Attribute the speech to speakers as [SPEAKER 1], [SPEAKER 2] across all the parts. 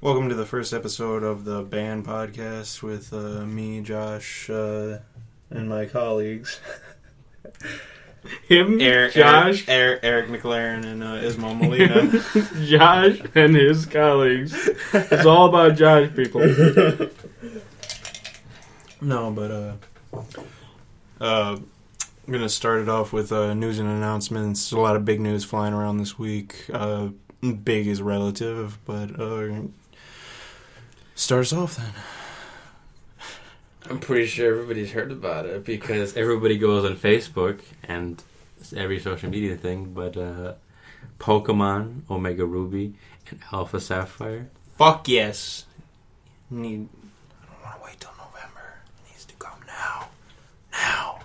[SPEAKER 1] Welcome to the first episode of the B.A.N podcast with me, Josh, and my colleagues.
[SPEAKER 2] Josh,
[SPEAKER 1] Eric McLaren, and Ismo Molina.
[SPEAKER 2] Josh and his colleagues. It's all about Josh, people.
[SPEAKER 1] No, but I'm gonna start it off with news and announcements. A lot of big news flying around this week. Big is relative, but start us off then.
[SPEAKER 3] I'm pretty sure everybody's heard about it because everybody goes on Facebook and every social media thing, but Pokemon, Omega Ruby, and Alpha Sapphire.
[SPEAKER 1] Fuck yes. I don't want to wait till November. It needs to come now. Now.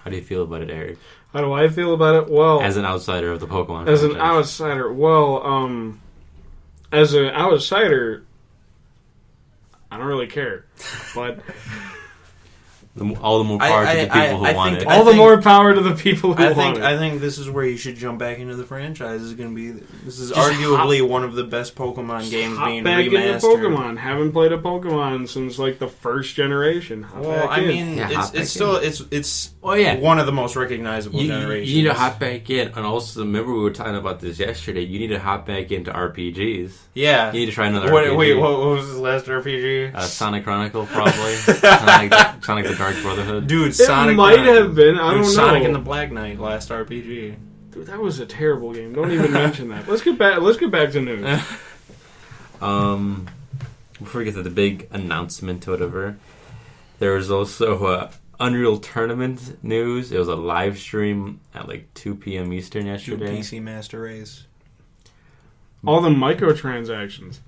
[SPEAKER 3] How do you feel about it, Eric?
[SPEAKER 2] How do I feel about it? Well,
[SPEAKER 3] As an outsider of the Pokemon
[SPEAKER 2] as
[SPEAKER 3] franchise.
[SPEAKER 2] an outsider, as an outsider, I don't really care. But
[SPEAKER 3] all the more power to the people who want it.
[SPEAKER 2] all the more power to the people who want it.
[SPEAKER 1] I think this is where you should jump back into the franchise. This is arguably one of the best Pokemon games being
[SPEAKER 2] back
[SPEAKER 1] remastered.
[SPEAKER 2] into Pokemon. Haven't played a Pokemon since like the first generation.
[SPEAKER 1] Well, I mean, it's one of the most recognizable generations.
[SPEAKER 3] You need to hop back in, and also remember we were talking about this yesterday. You need to hop back into RPGs.
[SPEAKER 1] Yeah,
[SPEAKER 3] you need to try another RPG.
[SPEAKER 1] Wait, what was his last RPG?
[SPEAKER 3] Sonic Chronicle, probably. Sonic the Dark Brotherhood.
[SPEAKER 1] Dude, Sonic
[SPEAKER 2] might have been. I don't know.
[SPEAKER 1] Sonic and the Black Knight, last RPG.
[SPEAKER 2] Dude, that was a terrible game. Don't even mention that. Let's get back to news.
[SPEAKER 3] Before we get to the big announcement or whatever, there was also Unreal Tournament news. It was a live stream at like 2 p.m. Eastern yesterday.
[SPEAKER 1] PC Master Race.
[SPEAKER 2] All the microtransactions.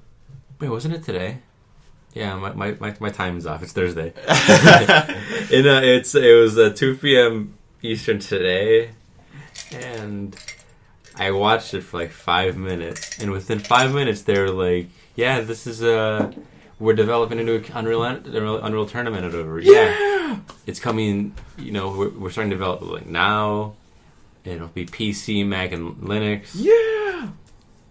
[SPEAKER 3] Wait, wasn't it today? Yeah, my time is off. It's Thursday. It was 2 p.m. Eastern today, and I watched it for like 5 minutes. And within 5 minutes, they were like, "Yeah, this is we're developing a new Unreal Tournament or whatever." Yeah, it's coming. You know, we're starting to develop it like now. It'll be PC, Mac, and Linux.
[SPEAKER 2] Yeah.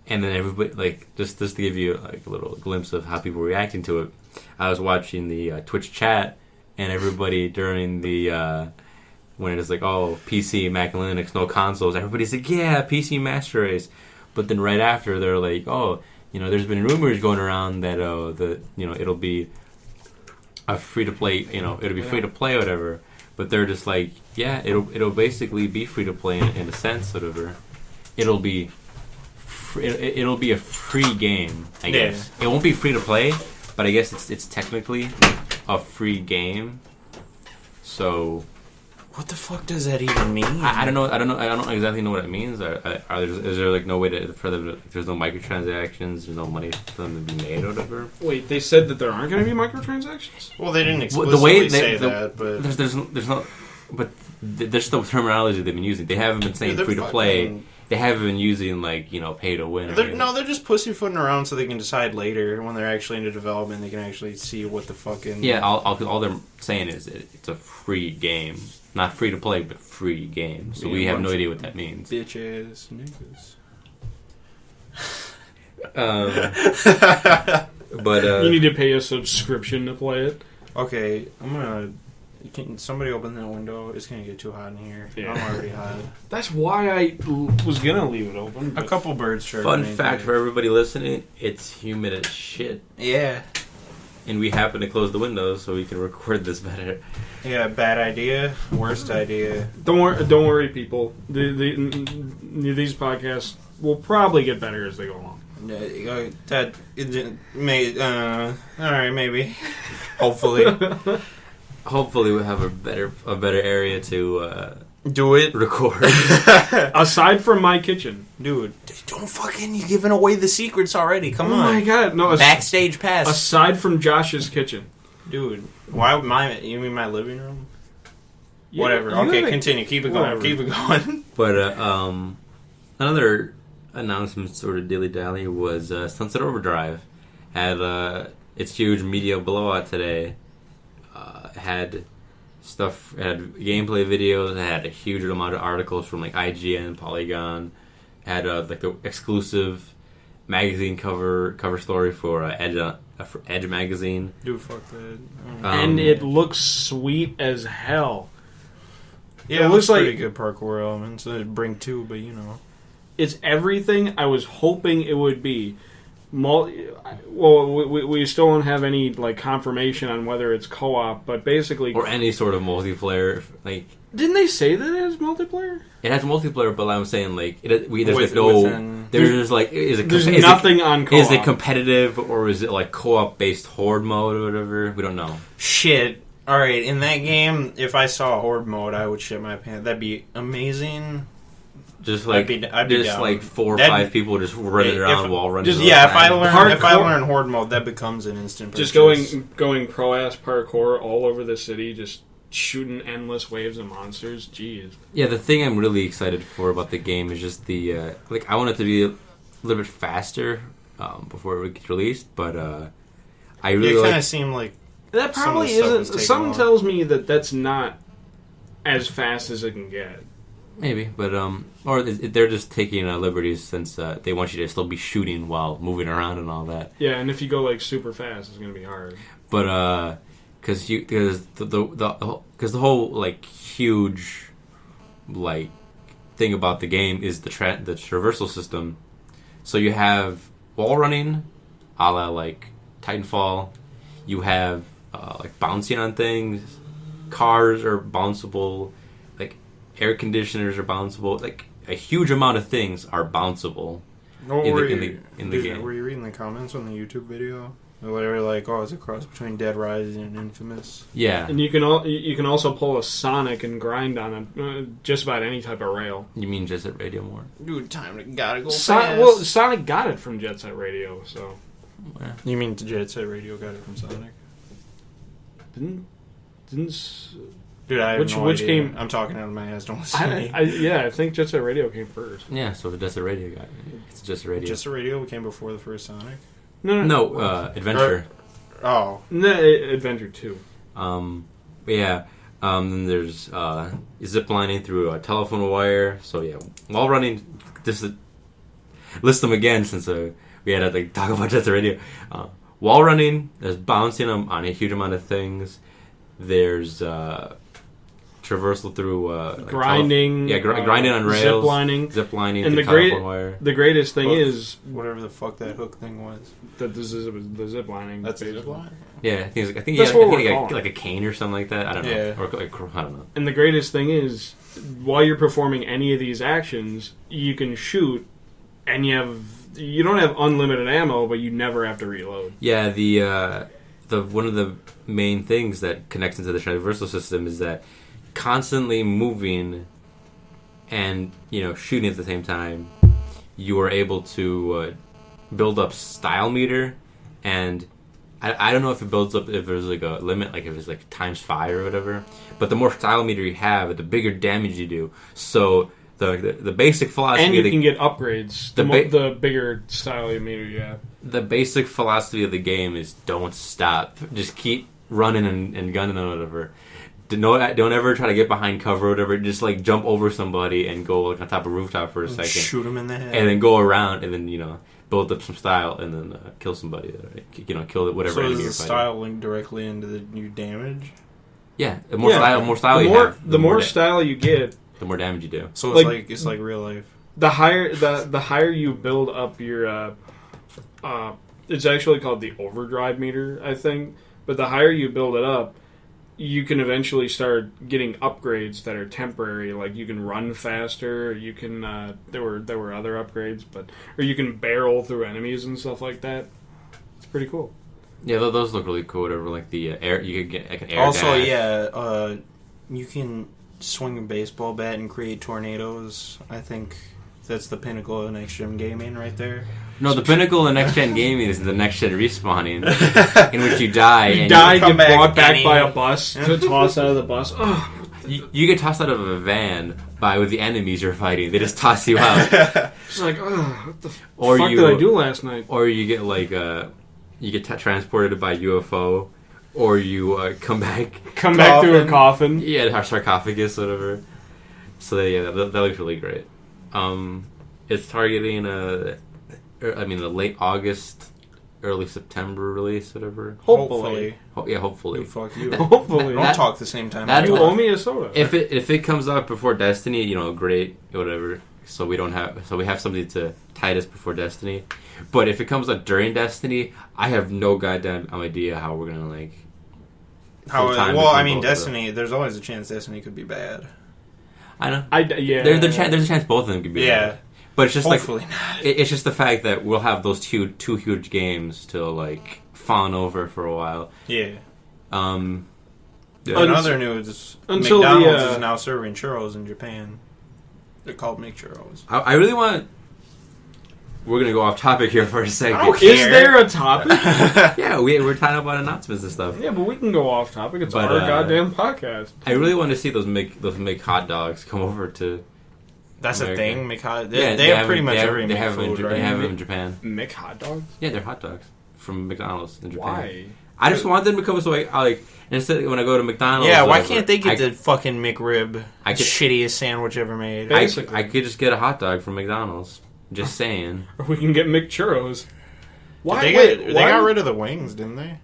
[SPEAKER 3] And then everybody, like, just to give you like a little glimpse of how people were reacting to it, I was watching the Twitch chat, and everybody during the when it's like, oh, PC, Mac, and Linux, no consoles, everybody's like, yeah, PC Master Race. But then right after, they're like, oh, you know, there's been rumors going around that it'll be a free to play, it'll be free to play or whatever. But they're just like, yeah, it'll basically be free to play in a sense, whatever. It'll be a free game, I guess. It won't be free to play, but I guess it's technically a free game. So,
[SPEAKER 1] what the fuck does that even mean?
[SPEAKER 3] I don't know. I don't exactly know what it means. Is there like no way for them? There's no microtransactions. There's no money for them to be made or whatever.
[SPEAKER 2] Wait, they said that there aren't going to be microtransactions?
[SPEAKER 1] Well, they didn't explicitly say that, but
[SPEAKER 3] there's no. But there's the terminology they've been using. They haven't been saying free to play. They haven't been using, like, pay to win.
[SPEAKER 1] They're just pussyfooting around so they can decide later when they're actually into development. They can actually see what the fucking...
[SPEAKER 3] Yeah, all they're saying is it's a free game. Not free to play, but free game. So we have no idea what that means.
[SPEAKER 1] Bitch-ass niggas.
[SPEAKER 3] But
[SPEAKER 2] you need to pay a subscription to play it.
[SPEAKER 1] Okay, I'm gonna... Can somebody open that window? It's gonna get too hot in here. Yeah. I'm already hot.
[SPEAKER 2] That's why I was gonna leave it open.
[SPEAKER 1] A couple birds chirping.
[SPEAKER 3] Fun fact for everybody listening: it's humid as shit.
[SPEAKER 1] Yeah.
[SPEAKER 3] And we happen to close the windows so we can record this better.
[SPEAKER 1] Yeah, bad idea. Worst idea.
[SPEAKER 2] Don't worry, people. These podcasts will probably get better as they go along.
[SPEAKER 1] All right, maybe. Hopefully.
[SPEAKER 3] Hopefully we'll have a better area to
[SPEAKER 1] do it.
[SPEAKER 3] Record.
[SPEAKER 2] Aside from my kitchen.
[SPEAKER 1] Dude, don't fucking... You're giving away the secrets already. Come on.
[SPEAKER 2] Oh my god. No,
[SPEAKER 1] Backstage pass.
[SPEAKER 2] Aside from Josh's kitchen.
[SPEAKER 1] Dude, why you mean my living room?
[SPEAKER 2] Yeah,
[SPEAKER 1] whatever. Okay, continue. Keep it going. Keep it going.
[SPEAKER 3] But another announcement sort of dilly-dally was Sunset Overdrive had its huge media blowout today. Had gameplay videos. Had a huge amount of articles from like IGN, Polygon. Had like the exclusive magazine cover story for Edge magazine.
[SPEAKER 1] Dude, fuck that.
[SPEAKER 2] And it looks sweet as hell.
[SPEAKER 1] Yeah,
[SPEAKER 2] it
[SPEAKER 1] looks
[SPEAKER 2] looks like
[SPEAKER 1] pretty good parkour elements. Bring two, but you know.
[SPEAKER 2] it's everything I was hoping it would be. Well, we still don't have any like confirmation on whether it's co-op, but basically,
[SPEAKER 3] Or any sort of multiplayer. Like,
[SPEAKER 2] didn't they say that it has multiplayer?
[SPEAKER 3] it has multiplayer, but I'm saying like there's
[SPEAKER 1] Within-
[SPEAKER 3] there's like is it
[SPEAKER 2] There's
[SPEAKER 3] is
[SPEAKER 2] nothing on co-op.
[SPEAKER 3] Is it competitive or is it like co-op based horde mode or whatever? We don't know.
[SPEAKER 1] Shit. All right, in that game, if I saw horde mode, I would shit my pants. That'd be amazing.
[SPEAKER 3] Just like
[SPEAKER 1] I'd be
[SPEAKER 3] just
[SPEAKER 1] down.
[SPEAKER 3] like 4 or
[SPEAKER 1] That'd-
[SPEAKER 3] 5 people just running around wall running.
[SPEAKER 1] Just
[SPEAKER 3] all the
[SPEAKER 1] yeah, if I
[SPEAKER 3] time.
[SPEAKER 1] learn horde mode, that becomes an instant.
[SPEAKER 2] Just
[SPEAKER 1] purchase.
[SPEAKER 2] going pro-ass parkour all over the city, just shooting endless waves of monsters. Jeez.
[SPEAKER 3] Yeah, the thing I'm really excited for about the game is just the like I want it to be a little bit faster before it gets released, but I really
[SPEAKER 1] It kind
[SPEAKER 3] like.
[SPEAKER 1] of seemed like
[SPEAKER 2] That
[SPEAKER 1] Some of
[SPEAKER 2] probably
[SPEAKER 1] the stuff
[SPEAKER 2] isn't.
[SPEAKER 1] was taken
[SPEAKER 2] Something
[SPEAKER 1] off.
[SPEAKER 2] tells me that that's not as fast as it can get.
[SPEAKER 3] Maybe, but or they're just taking liberties since they want you to still be shooting while moving around and all that.
[SPEAKER 2] Yeah, and if you go like super fast, it's gonna be hard.
[SPEAKER 3] But because the whole like huge like thing about the game is the traversal system. So you have wall running, a la like Titanfall. You have like bouncing on things. Cars are bounceable. Like air conditioners are bounceable. Like a huge amount of things are bounceable in the game.
[SPEAKER 1] Were you reading the comments on the YouTube video? They were like, "Oh, it's a cross between Dead Rising and Infamous."
[SPEAKER 3] Yeah.
[SPEAKER 2] And you can also pull a Sonic and grind on just about any type of rail.
[SPEAKER 3] You mean Jet Set Radio more?
[SPEAKER 1] Dude, gotta go
[SPEAKER 2] Well, Sonic got it from Jet Set Radio, so
[SPEAKER 1] You mean Jet Set Radio got it from Sonic?
[SPEAKER 2] didn't.
[SPEAKER 1] Dude, I have
[SPEAKER 2] Which
[SPEAKER 1] no idea.
[SPEAKER 2] came-
[SPEAKER 1] I'm talking out of my ass. Don't listen to me.
[SPEAKER 2] I think Jet Set Radio came first.
[SPEAKER 3] Yeah, so the Jet Set Radio guy. It's Jet Set Radio.
[SPEAKER 1] Jet Set Radio came before the first Sonic.
[SPEAKER 3] No, Adventure.
[SPEAKER 1] Oh,
[SPEAKER 2] No, Adventure 2.
[SPEAKER 3] But yeah. Then there's zip lining through a telephone wire. So yeah, while running, list them again since we had to like talk about Jet Set Radio. Wall running, there's bouncing on a huge amount of things. There's traversal through
[SPEAKER 2] Grinding.
[SPEAKER 3] grinding on rails,
[SPEAKER 2] Zip lining.
[SPEAKER 3] and
[SPEAKER 2] And
[SPEAKER 3] through telephone wire.
[SPEAKER 2] The greatest thing
[SPEAKER 1] Well,
[SPEAKER 2] is
[SPEAKER 1] whatever the fuck that hook thing was.
[SPEAKER 2] that this is the zip lining.
[SPEAKER 1] That's a
[SPEAKER 2] basically.
[SPEAKER 1] zip line?
[SPEAKER 3] Yeah, I think
[SPEAKER 2] That's
[SPEAKER 3] yeah,
[SPEAKER 2] what
[SPEAKER 3] I
[SPEAKER 2] we're
[SPEAKER 3] think
[SPEAKER 2] calling
[SPEAKER 3] like a cane or something like that. I don't know,
[SPEAKER 1] Yeah.
[SPEAKER 3] or like I don't know.
[SPEAKER 2] And the greatest thing is, while you're performing any of these actions, you can shoot, and you don't have unlimited ammo, but you never have to reload.
[SPEAKER 3] Yeah, the one of the main things that connects into the traversal system is that constantly moving and shooting at the same time, you are able to build up style meter, and I don't know if it builds up if there's like a limit, like if it's like ×5 or whatever. But the more style meter you have, the bigger damage you do. So the basic philosophy
[SPEAKER 2] And you
[SPEAKER 3] of
[SPEAKER 2] can get upgrades the bigger style meter you have.
[SPEAKER 3] the basic philosophy of the game is don't stop. Just keep running and gunning and whatever. Don't ever try to get behind cover or whatever. Just like jump over somebody and go like on top of a rooftop for a second.
[SPEAKER 1] Shoot him in the head.
[SPEAKER 3] And then go around and then, build up some style and then kill somebody. Kill whatever
[SPEAKER 1] So
[SPEAKER 3] enemy
[SPEAKER 1] is
[SPEAKER 3] you're
[SPEAKER 1] the
[SPEAKER 3] fighting.
[SPEAKER 1] style linked directly into the new damage?
[SPEAKER 3] Yeah, the more style
[SPEAKER 2] the
[SPEAKER 3] you
[SPEAKER 2] more,
[SPEAKER 3] have,
[SPEAKER 2] the more style you get,
[SPEAKER 3] the more damage you do.
[SPEAKER 1] So it's like real life.
[SPEAKER 2] the higher you build up your it's actually called the overdrive meter, I think. But the higher you build it up, you can eventually start getting upgrades that are temporary. Like you can run faster. You can there were other upgrades, or you can barrel through enemies and stuff like that. It's pretty cool.
[SPEAKER 3] Yeah, those look really cool. Whatever, like the air, you could get like an air.
[SPEAKER 1] Also,
[SPEAKER 3] dash.
[SPEAKER 1] yeah, you can swing a baseball bat and create tornadoes. I think that's the pinnacle of next gen gaming, right there.
[SPEAKER 3] No, the pinnacle of next gen gaming is the next gen respawning, in which you die.
[SPEAKER 2] You
[SPEAKER 3] and
[SPEAKER 2] die,
[SPEAKER 1] come
[SPEAKER 2] get
[SPEAKER 1] back
[SPEAKER 2] brought back
[SPEAKER 1] any-
[SPEAKER 2] by a bus, to toss out of the bus. Oh,
[SPEAKER 3] you get tossed out of a van with the enemies you're fighting. They just toss you out.
[SPEAKER 2] it's like, oh, what the
[SPEAKER 3] Or
[SPEAKER 2] fuck
[SPEAKER 3] you-
[SPEAKER 2] did I do last night?
[SPEAKER 3] Or you get like you get transported by UFO, or you come back.
[SPEAKER 2] Come back through a coffin.
[SPEAKER 3] Yeah, our sarcophagus, whatever. So yeah, that looks really great. It's targeting I mean, a late August, early September release, whatever.
[SPEAKER 2] Hopefully.
[SPEAKER 3] Hopefully.
[SPEAKER 1] Fuck you.
[SPEAKER 2] Hopefully.
[SPEAKER 1] Don't talk the same time.
[SPEAKER 3] That-
[SPEAKER 2] You owe me a soda.
[SPEAKER 3] If it comes out before Destiny, great, whatever. So we have something to tide us before Destiny. But if it comes out during Destiny, I have no goddamn idea how we're gonna like.
[SPEAKER 1] Well, I mean, Destiny. There's always a chance Destiny could be bad.
[SPEAKER 3] I know.
[SPEAKER 2] Yeah.
[SPEAKER 3] There's a chance both of them could be.
[SPEAKER 1] Yeah.
[SPEAKER 3] bad. But it's just
[SPEAKER 1] Hopefully
[SPEAKER 3] like
[SPEAKER 1] not.
[SPEAKER 3] it's just the fact that we'll have those two huge games to like fawn over for a while.
[SPEAKER 1] Yeah.
[SPEAKER 3] Yeah.
[SPEAKER 1] In other news,
[SPEAKER 2] until
[SPEAKER 1] McDonald's is now serving churros in Japan. They're called McChurros.
[SPEAKER 3] I really want. We're gonna go off topic here for a second.
[SPEAKER 1] I don't
[SPEAKER 2] Is
[SPEAKER 1] care.
[SPEAKER 2] there a topic?
[SPEAKER 3] Yeah, we're talking about announcements and stuff.
[SPEAKER 2] Yeah, but we can go off topic. It's
[SPEAKER 3] But,
[SPEAKER 2] our goddamn podcast.
[SPEAKER 3] I really want to see those make hot dogs come over to.
[SPEAKER 1] That's
[SPEAKER 3] America.
[SPEAKER 1] a thing. McHot.
[SPEAKER 3] Yeah,
[SPEAKER 1] They have pretty much
[SPEAKER 3] they have,
[SPEAKER 1] every
[SPEAKER 3] they have
[SPEAKER 1] food,
[SPEAKER 3] in,
[SPEAKER 1] right?
[SPEAKER 3] They have them in Japan.
[SPEAKER 2] Mick hot dogs?
[SPEAKER 3] Yeah, they're hot dogs from McDonald's in Japan.
[SPEAKER 2] Why?
[SPEAKER 3] I just want them to come so I like instead when I go to McDonald's.
[SPEAKER 1] Yeah,
[SPEAKER 3] or
[SPEAKER 1] why
[SPEAKER 3] whatever,
[SPEAKER 1] can't they get the fucking McRib?
[SPEAKER 3] I could-
[SPEAKER 1] Shittiest sandwich ever made.
[SPEAKER 3] I could just get a hot dog from McDonald's. Just saying.
[SPEAKER 2] Or we can get McChurros. Why?
[SPEAKER 1] They got rid of the wings, didn't they?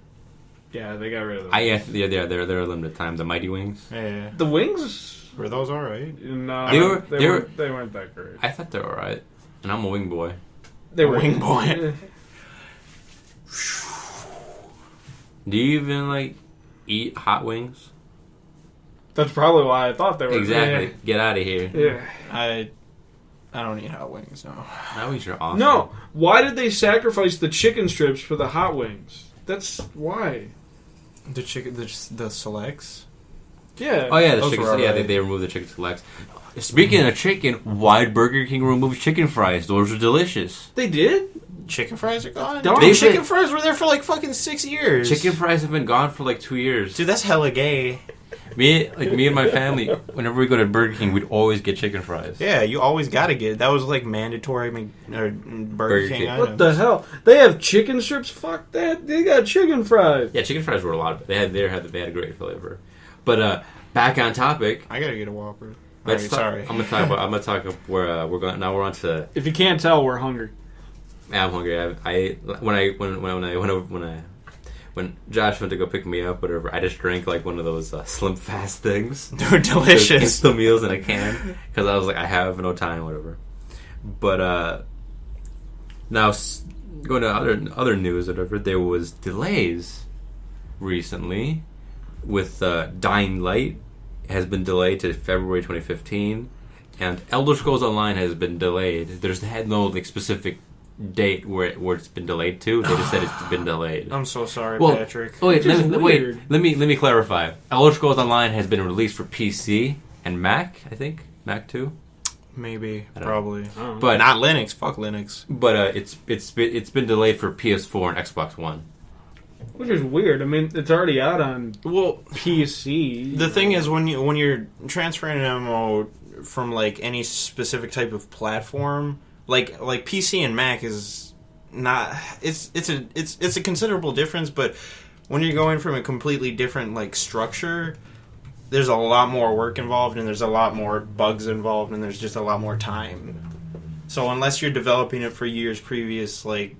[SPEAKER 2] Yeah, they got rid of them.
[SPEAKER 3] They're a limited time. The Mighty Wings.
[SPEAKER 1] Yeah.
[SPEAKER 2] The wings?
[SPEAKER 1] Were those all right?
[SPEAKER 2] No,
[SPEAKER 3] They were-
[SPEAKER 2] they weren't that great.
[SPEAKER 3] I thought they were alright, and I'm a wing boy.
[SPEAKER 2] They were
[SPEAKER 1] Wing boy.
[SPEAKER 3] Do you even like eat hot wings?
[SPEAKER 2] That's probably why I thought they were
[SPEAKER 3] Exactly. Get out of here.
[SPEAKER 2] Yeah.
[SPEAKER 1] I don't eat hot wings. No.
[SPEAKER 3] Hot wings are awesome.
[SPEAKER 2] No. Why did they sacrifice the chicken strips for the hot wings? That's why.
[SPEAKER 1] The chicken, the selects.
[SPEAKER 2] Yeah.
[SPEAKER 3] Oh yeah, the
[SPEAKER 1] Those
[SPEAKER 3] chicken.
[SPEAKER 1] were
[SPEAKER 3] Yeah,
[SPEAKER 1] alright.
[SPEAKER 3] they removed the chicken selects. Speaking of chicken, why did Burger King remove chicken fries? Those are delicious.
[SPEAKER 2] They did?
[SPEAKER 1] Chicken fries are gone.
[SPEAKER 2] Don't-
[SPEAKER 1] Dude, chicken fries were there for like fucking 6 years.
[SPEAKER 3] Chicken fries have been gone for like 2 years.
[SPEAKER 1] Dude, that's hella gay.
[SPEAKER 3] Me and my family, whenever we go to Burger King, we'd always get chicken fries.
[SPEAKER 1] Yeah, you always gotta get it. That was like mandatory Burger
[SPEAKER 3] Burger
[SPEAKER 1] King
[SPEAKER 3] King.
[SPEAKER 1] items.
[SPEAKER 2] What the hell? They have chicken strips? Fuck that. They got chicken fries.
[SPEAKER 3] Yeah, chicken fries were a lot of. They had a great flavor. But back on topic.
[SPEAKER 1] I gotta get a Whopper.
[SPEAKER 3] Let's
[SPEAKER 1] Alright,
[SPEAKER 3] talk,
[SPEAKER 1] sorry.
[SPEAKER 3] I'm gonna talk where we're going. Now we're on to.
[SPEAKER 2] If you can't tell, we're hungry.
[SPEAKER 3] I'm hungry. When Josh went to go pick me up, whatever, I just drank like one of those Slim Fast things.
[SPEAKER 1] They're delicious.
[SPEAKER 3] Instant meals in a can because I was like, I have no time, whatever. But now going to other news, whatever, there was delays recently with Dying Light has been delayed to February 2015, and Elder Scrolls Online has been delayed. There's had no like specific date where it's been delayed to. They just said it's been delayed.
[SPEAKER 1] I'm so sorry,
[SPEAKER 3] Well,
[SPEAKER 1] Patrick.
[SPEAKER 3] Oh, wait,
[SPEAKER 2] Which is
[SPEAKER 3] wait.
[SPEAKER 2] weird.
[SPEAKER 3] Let me clarify. Elder Scrolls Online has been released for PC and Mac. I think Mac too.
[SPEAKER 1] Maybe,
[SPEAKER 3] I don't
[SPEAKER 1] probably.
[SPEAKER 2] I don't know.
[SPEAKER 3] But
[SPEAKER 1] Not Linux. Fuck Linux.
[SPEAKER 3] But it's been delayed for PS4 and Xbox One.
[SPEAKER 2] Which is weird. I mean, it's already out on
[SPEAKER 1] Well,
[SPEAKER 2] PC.
[SPEAKER 1] the thing is, when you're transferring an MMO from like any specific type of platform, like PC and Mac is not. It's a considerable difference, but when you're going from a completely different like structure, there's a lot more work involved, and there's a lot more bugs involved, and there's just a lot more time. So unless you're developing it for years previous, like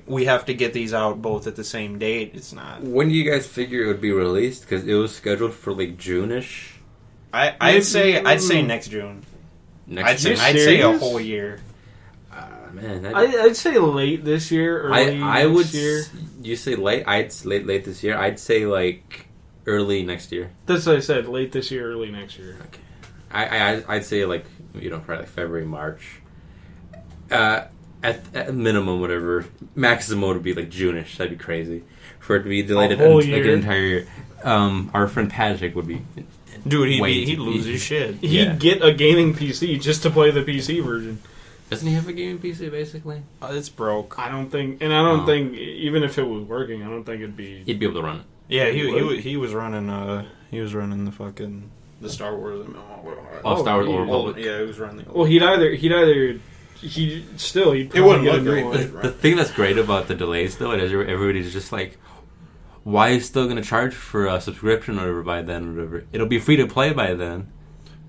[SPEAKER 1] we have to get these out both at the same date, it's not.
[SPEAKER 3] When do you guys figure it would be released? Because it was scheduled for like June-ish.
[SPEAKER 1] I'd say next June. I'd say a
[SPEAKER 2] serious?
[SPEAKER 1] whole year.
[SPEAKER 3] Man,
[SPEAKER 2] I'd say late this year, early
[SPEAKER 3] I would.
[SPEAKER 2] next year.
[SPEAKER 3] You say late? Late this year. I'd say like early next year.
[SPEAKER 2] That's what I said. Late this year, early next year.
[SPEAKER 3] Okay. I'd say like probably like February, March. At minimum, whatever. Maximum would be like June-ish. That'd be crazy for it to be delayed
[SPEAKER 2] A whole
[SPEAKER 3] like
[SPEAKER 2] year?
[SPEAKER 3] an entire year. Our friend Patrick would be.
[SPEAKER 1] Dude,
[SPEAKER 3] Wait,
[SPEAKER 1] he'd lose his shit.
[SPEAKER 3] Yeah.
[SPEAKER 2] He'd get a gaming PC just to play the PC version.
[SPEAKER 3] Doesn't he have a gaming PC basically?
[SPEAKER 1] It's broke.
[SPEAKER 2] I don't think, and I don't
[SPEAKER 3] Oh.
[SPEAKER 2] think, even if it was working, I don't think it'd be.
[SPEAKER 3] He'd be able to run it.
[SPEAKER 1] Yeah, he
[SPEAKER 2] What?
[SPEAKER 1] was running the fucking the Star Wars MMO.
[SPEAKER 3] Oh, Star Wars
[SPEAKER 2] he-
[SPEAKER 3] Old Republic.
[SPEAKER 1] Yeah, he was running.
[SPEAKER 2] Well, he'd probably
[SPEAKER 1] It wouldn't
[SPEAKER 2] get a
[SPEAKER 1] look
[SPEAKER 2] new
[SPEAKER 1] great,
[SPEAKER 2] one.
[SPEAKER 1] but
[SPEAKER 3] The thing that's great about the delays, though, is everybody's just like, why is still going to charge for a subscription or whatever by then or whatever? It'll be free to play by then.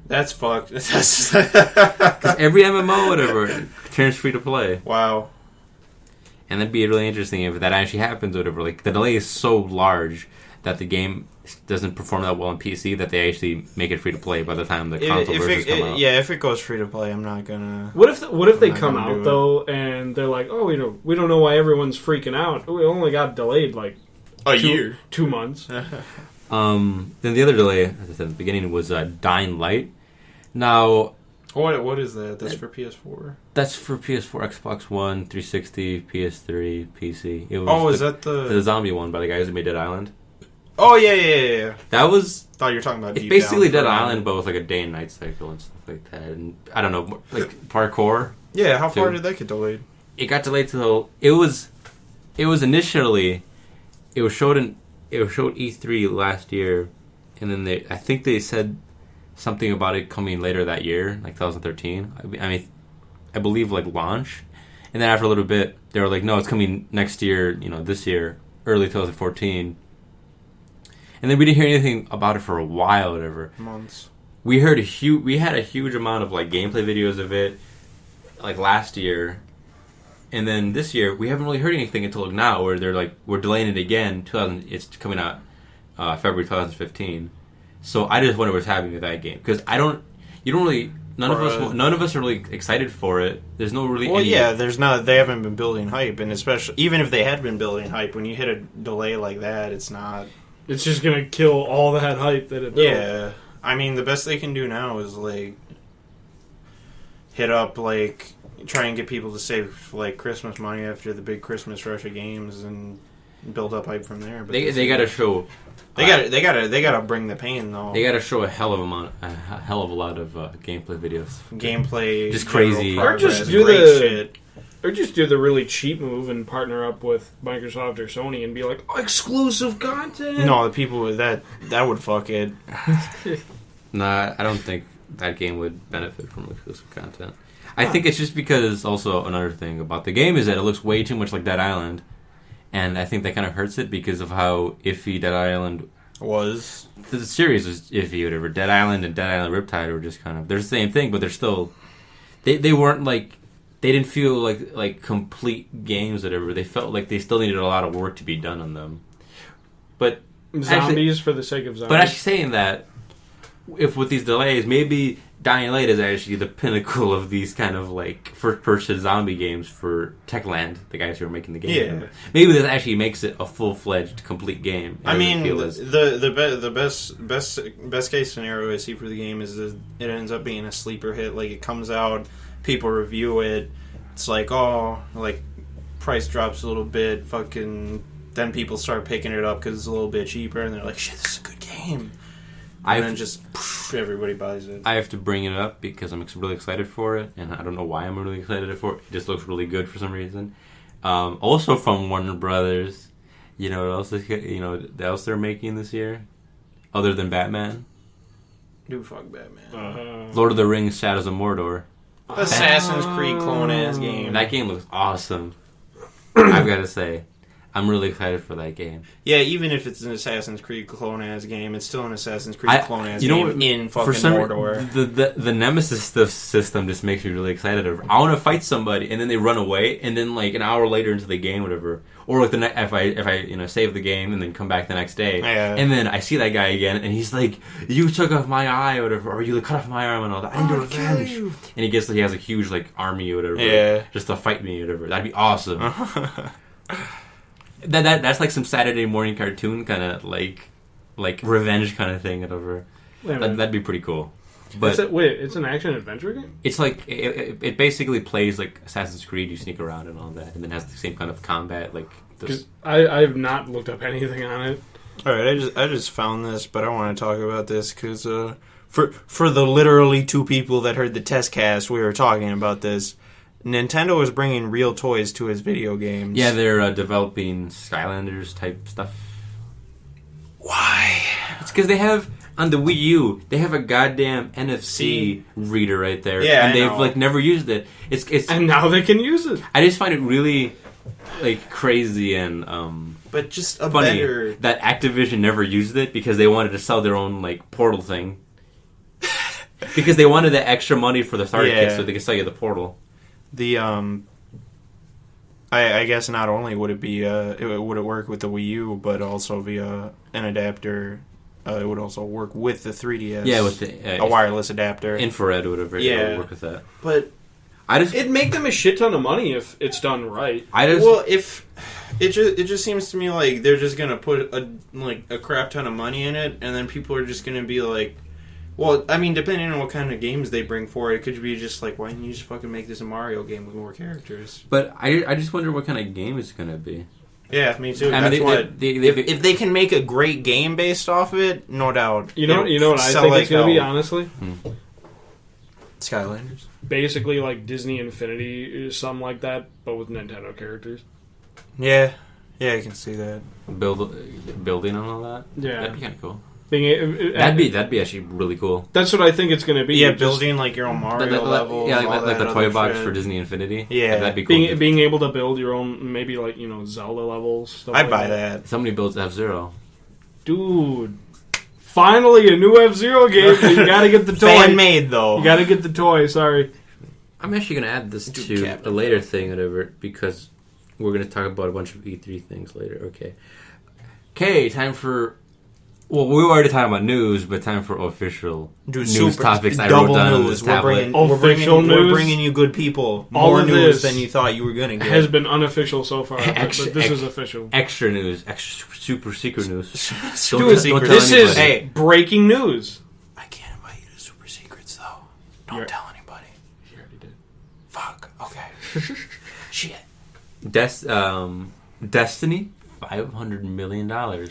[SPEAKER 1] that's fucked.
[SPEAKER 3] Because every MMO, whatever, turns free to play.
[SPEAKER 1] Wow.
[SPEAKER 3] And that'd be really interesting if that actually happens or whatever. Like, the delay is so large that the game doesn't perform that well on PC that they actually make it free to play by the time the console versions come out.
[SPEAKER 1] Yeah, if it goes free to play, I'm not gonna.
[SPEAKER 2] What if they come out though and they're like, oh, we don't know why everyone's freaking out. We only got delayed like
[SPEAKER 1] a year,
[SPEAKER 2] 2 months.
[SPEAKER 3] Then the other delay, as I said at the beginning, was Dying Light. Now,
[SPEAKER 1] what is that? That's for PS4.
[SPEAKER 3] That's for PS4, Xbox One, 360, PS3, PC. It was
[SPEAKER 1] is that
[SPEAKER 3] the zombie one by the guys who made Dead Island?
[SPEAKER 1] Oh yeah.
[SPEAKER 3] That was.
[SPEAKER 1] Thought you were talking about.
[SPEAKER 3] It's basically Dead Island, but with like a day and night cycle and stuff like that. And I don't know, like parkour.
[SPEAKER 1] Yeah, how far did that get delayed?
[SPEAKER 3] It got delayed till it was initially. It was showed E3 last year, and then I think they said something about it coming later that year, like 2013. I mean, I believe like launch, and then after a little bit, they were like, no, it's coming next year. This year, early 2014. And then we didn't hear anything about it for a while, or whatever.
[SPEAKER 1] Months.
[SPEAKER 3] We had a huge amount of like gameplay videos of it, like last year, and then this year we haven't really heard anything until now, where they're like, we're delaying it again. It's coming out February 2015. So I just wonder what's happening with that game because none of us are really excited for it. There's no really.
[SPEAKER 1] Well, yeah, there's not. They haven't been building hype, and especially even if they had been building hype, when you hit a delay like that, it's not.
[SPEAKER 2] It's just gonna kill all that hype that it built.
[SPEAKER 1] Yeah, I mean, the best they can do now is like hit up like try and get people to save like Christmas money after the big Christmas rush of games and build up hype from there. But
[SPEAKER 3] they got to show.
[SPEAKER 1] They gotta bring the pain though.
[SPEAKER 3] They gotta show a hell of a lot of gameplay videos.
[SPEAKER 1] Gameplay,
[SPEAKER 3] just crazy,
[SPEAKER 2] or just do
[SPEAKER 1] shit.
[SPEAKER 2] Or just do the really cheap move and partner up with Microsoft or Sony and be like, exclusive content.
[SPEAKER 1] No, the people with that would fuck it.
[SPEAKER 3] Nah, I don't think that game would benefit from exclusive content. I think it's just because also another thing about the game is that it looks way too much like Dead Island, and I think that kind of hurts it because of how iffy Dead Island
[SPEAKER 1] was.
[SPEAKER 3] The series was iffy, whatever. Dead Island and Dead Island Riptide were just kind of they're the same thing, but they're still they weren't like. They didn't feel like complete games, whatever. They felt like they still needed a lot of work to be done on them. But
[SPEAKER 2] zombies for the sake of zombies.
[SPEAKER 3] But actually saying that, if with these delays, maybe Dying Light is actually the pinnacle of these kind of like first-person zombie games for Techland, the guys who are making the game.
[SPEAKER 1] Yeah.
[SPEAKER 3] Maybe this actually makes it a full-fledged, complete game.
[SPEAKER 1] I mean, the best case scenario I see for the game is that it ends up being a sleeper hit. Like it comes out. People review it. It's like, price drops a little bit. Fucking, then people start picking it up because it's a little bit cheaper, and they're like, "Shit, this is a good game." And then just everybody buys it.
[SPEAKER 3] I have to bring it up because I'm really excited for it, and I don't know why I'm really excited for it. It just looks really good for some reason. Also from Warner Brothers, what else? What else they're making this year, other than Batman?
[SPEAKER 1] Dude, fuck Batman.
[SPEAKER 3] Lord of the Rings: Shadows of Mordor.
[SPEAKER 1] Assassin's Creed clone-ass game.
[SPEAKER 3] That game looks awesome. I've got to say. I'm really excited for that game.
[SPEAKER 1] Yeah, even if it's an Assassin's Creed clone-ass game, it's still an Assassin's Creed clone-ass game in fucking Mordor.
[SPEAKER 3] The Nemesis system just makes me really excited. I want to fight somebody, and then they run away, and then like an hour later into the game, whatever, or like if I save the game and then come back the next day, and then I see that guy again, and he's like, "You took off my eye, or whatever, or you cut off my arm and all that. I need revenge." And he has a huge like army or whatever, just to fight me or whatever. That'd be awesome. That's like some Saturday morning cartoon kind of like revenge kind of thing, whatever. That'd be pretty cool. But
[SPEAKER 2] it's an action adventure game.
[SPEAKER 3] It's like it basically plays like Assassin's Creed. You sneak around and all that, and then has the same kind of combat. Like
[SPEAKER 2] I have not looked up anything on it.
[SPEAKER 1] All right, I just found this, but I want to talk about this because for the literally two people that heard the test cast, we were talking about this. Nintendo is bringing real toys to its video games.
[SPEAKER 3] Yeah, they're developing Skylanders type stuff.
[SPEAKER 1] Why?
[SPEAKER 3] It's because they have on the Wii U, they have a goddamn NFC reader right there, and they've never used it. It's
[SPEAKER 2] and now they can use it.
[SPEAKER 3] I just find it really crazy and
[SPEAKER 1] but just
[SPEAKER 3] funny that Activision never used it because they wanted to sell their own Portal thing because they wanted the extra money for the starter kit so they could sell you the Portal.
[SPEAKER 1] I I guess not only would it be would it work with the Wii U, but also via an adapter. It would also work with the 3DS.
[SPEAKER 3] Yeah, with the
[SPEAKER 1] a wireless adapter.
[SPEAKER 3] Infrared would work with that.
[SPEAKER 1] But
[SPEAKER 2] it'd make them a shit ton of money if it's done right.
[SPEAKER 1] If it just seems to me like they're just gonna put a crap ton of money in it, and then people are just gonna be like, well, I mean, depending on what kind of games they bring for it, it could be just like, why didn't you just fucking make this a Mario game with more characters?
[SPEAKER 3] But I just wonder what kind of game it's gonna be.
[SPEAKER 1] Yeah, me too.
[SPEAKER 3] I mean,
[SPEAKER 1] if they can make a great game based off of it, no doubt.
[SPEAKER 2] You know what I think it's going to be, honestly?
[SPEAKER 1] Skylanders.
[SPEAKER 2] Basically like Disney Infinity, something like that, but with Nintendo characters.
[SPEAKER 1] Yeah, I can see that.
[SPEAKER 3] Building and all that.
[SPEAKER 2] Yeah,
[SPEAKER 3] that'd be kind of cool. That'd be actually really cool.
[SPEAKER 2] That's what I think it's going to be.
[SPEAKER 1] Yeah, building like your own Mario level.
[SPEAKER 3] Yeah, like the toy box for Disney Infinity.
[SPEAKER 1] Yeah,
[SPEAKER 3] that'd be cool.
[SPEAKER 2] Being able to build your own, maybe like Zelda levels.
[SPEAKER 1] I'd buy that.
[SPEAKER 3] Somebody builds F-Zero.
[SPEAKER 2] Dude, finally a new F-Zero game. But you got to get the toy.
[SPEAKER 1] Fan made though.
[SPEAKER 2] You got to get the toy. Sorry.
[SPEAKER 3] I'm actually going to add this to a later thing, whatever, because we're going to talk about a bunch of E3 things later. Okay, time for. Well, we were already talking about news, but time for official news topics. I wrote down on this tablet.
[SPEAKER 1] We're bringing you good people. More news than you thought you were going to get.
[SPEAKER 2] Has been unofficial so far, but this is official.
[SPEAKER 3] Extra news. Extra super secret news.
[SPEAKER 2] This is breaking news.
[SPEAKER 1] I can't invite you to super secrets, though. Don't tell anybody.
[SPEAKER 2] You already did.
[SPEAKER 1] Fuck. Okay. Shit.
[SPEAKER 3] Destiny, $500 million.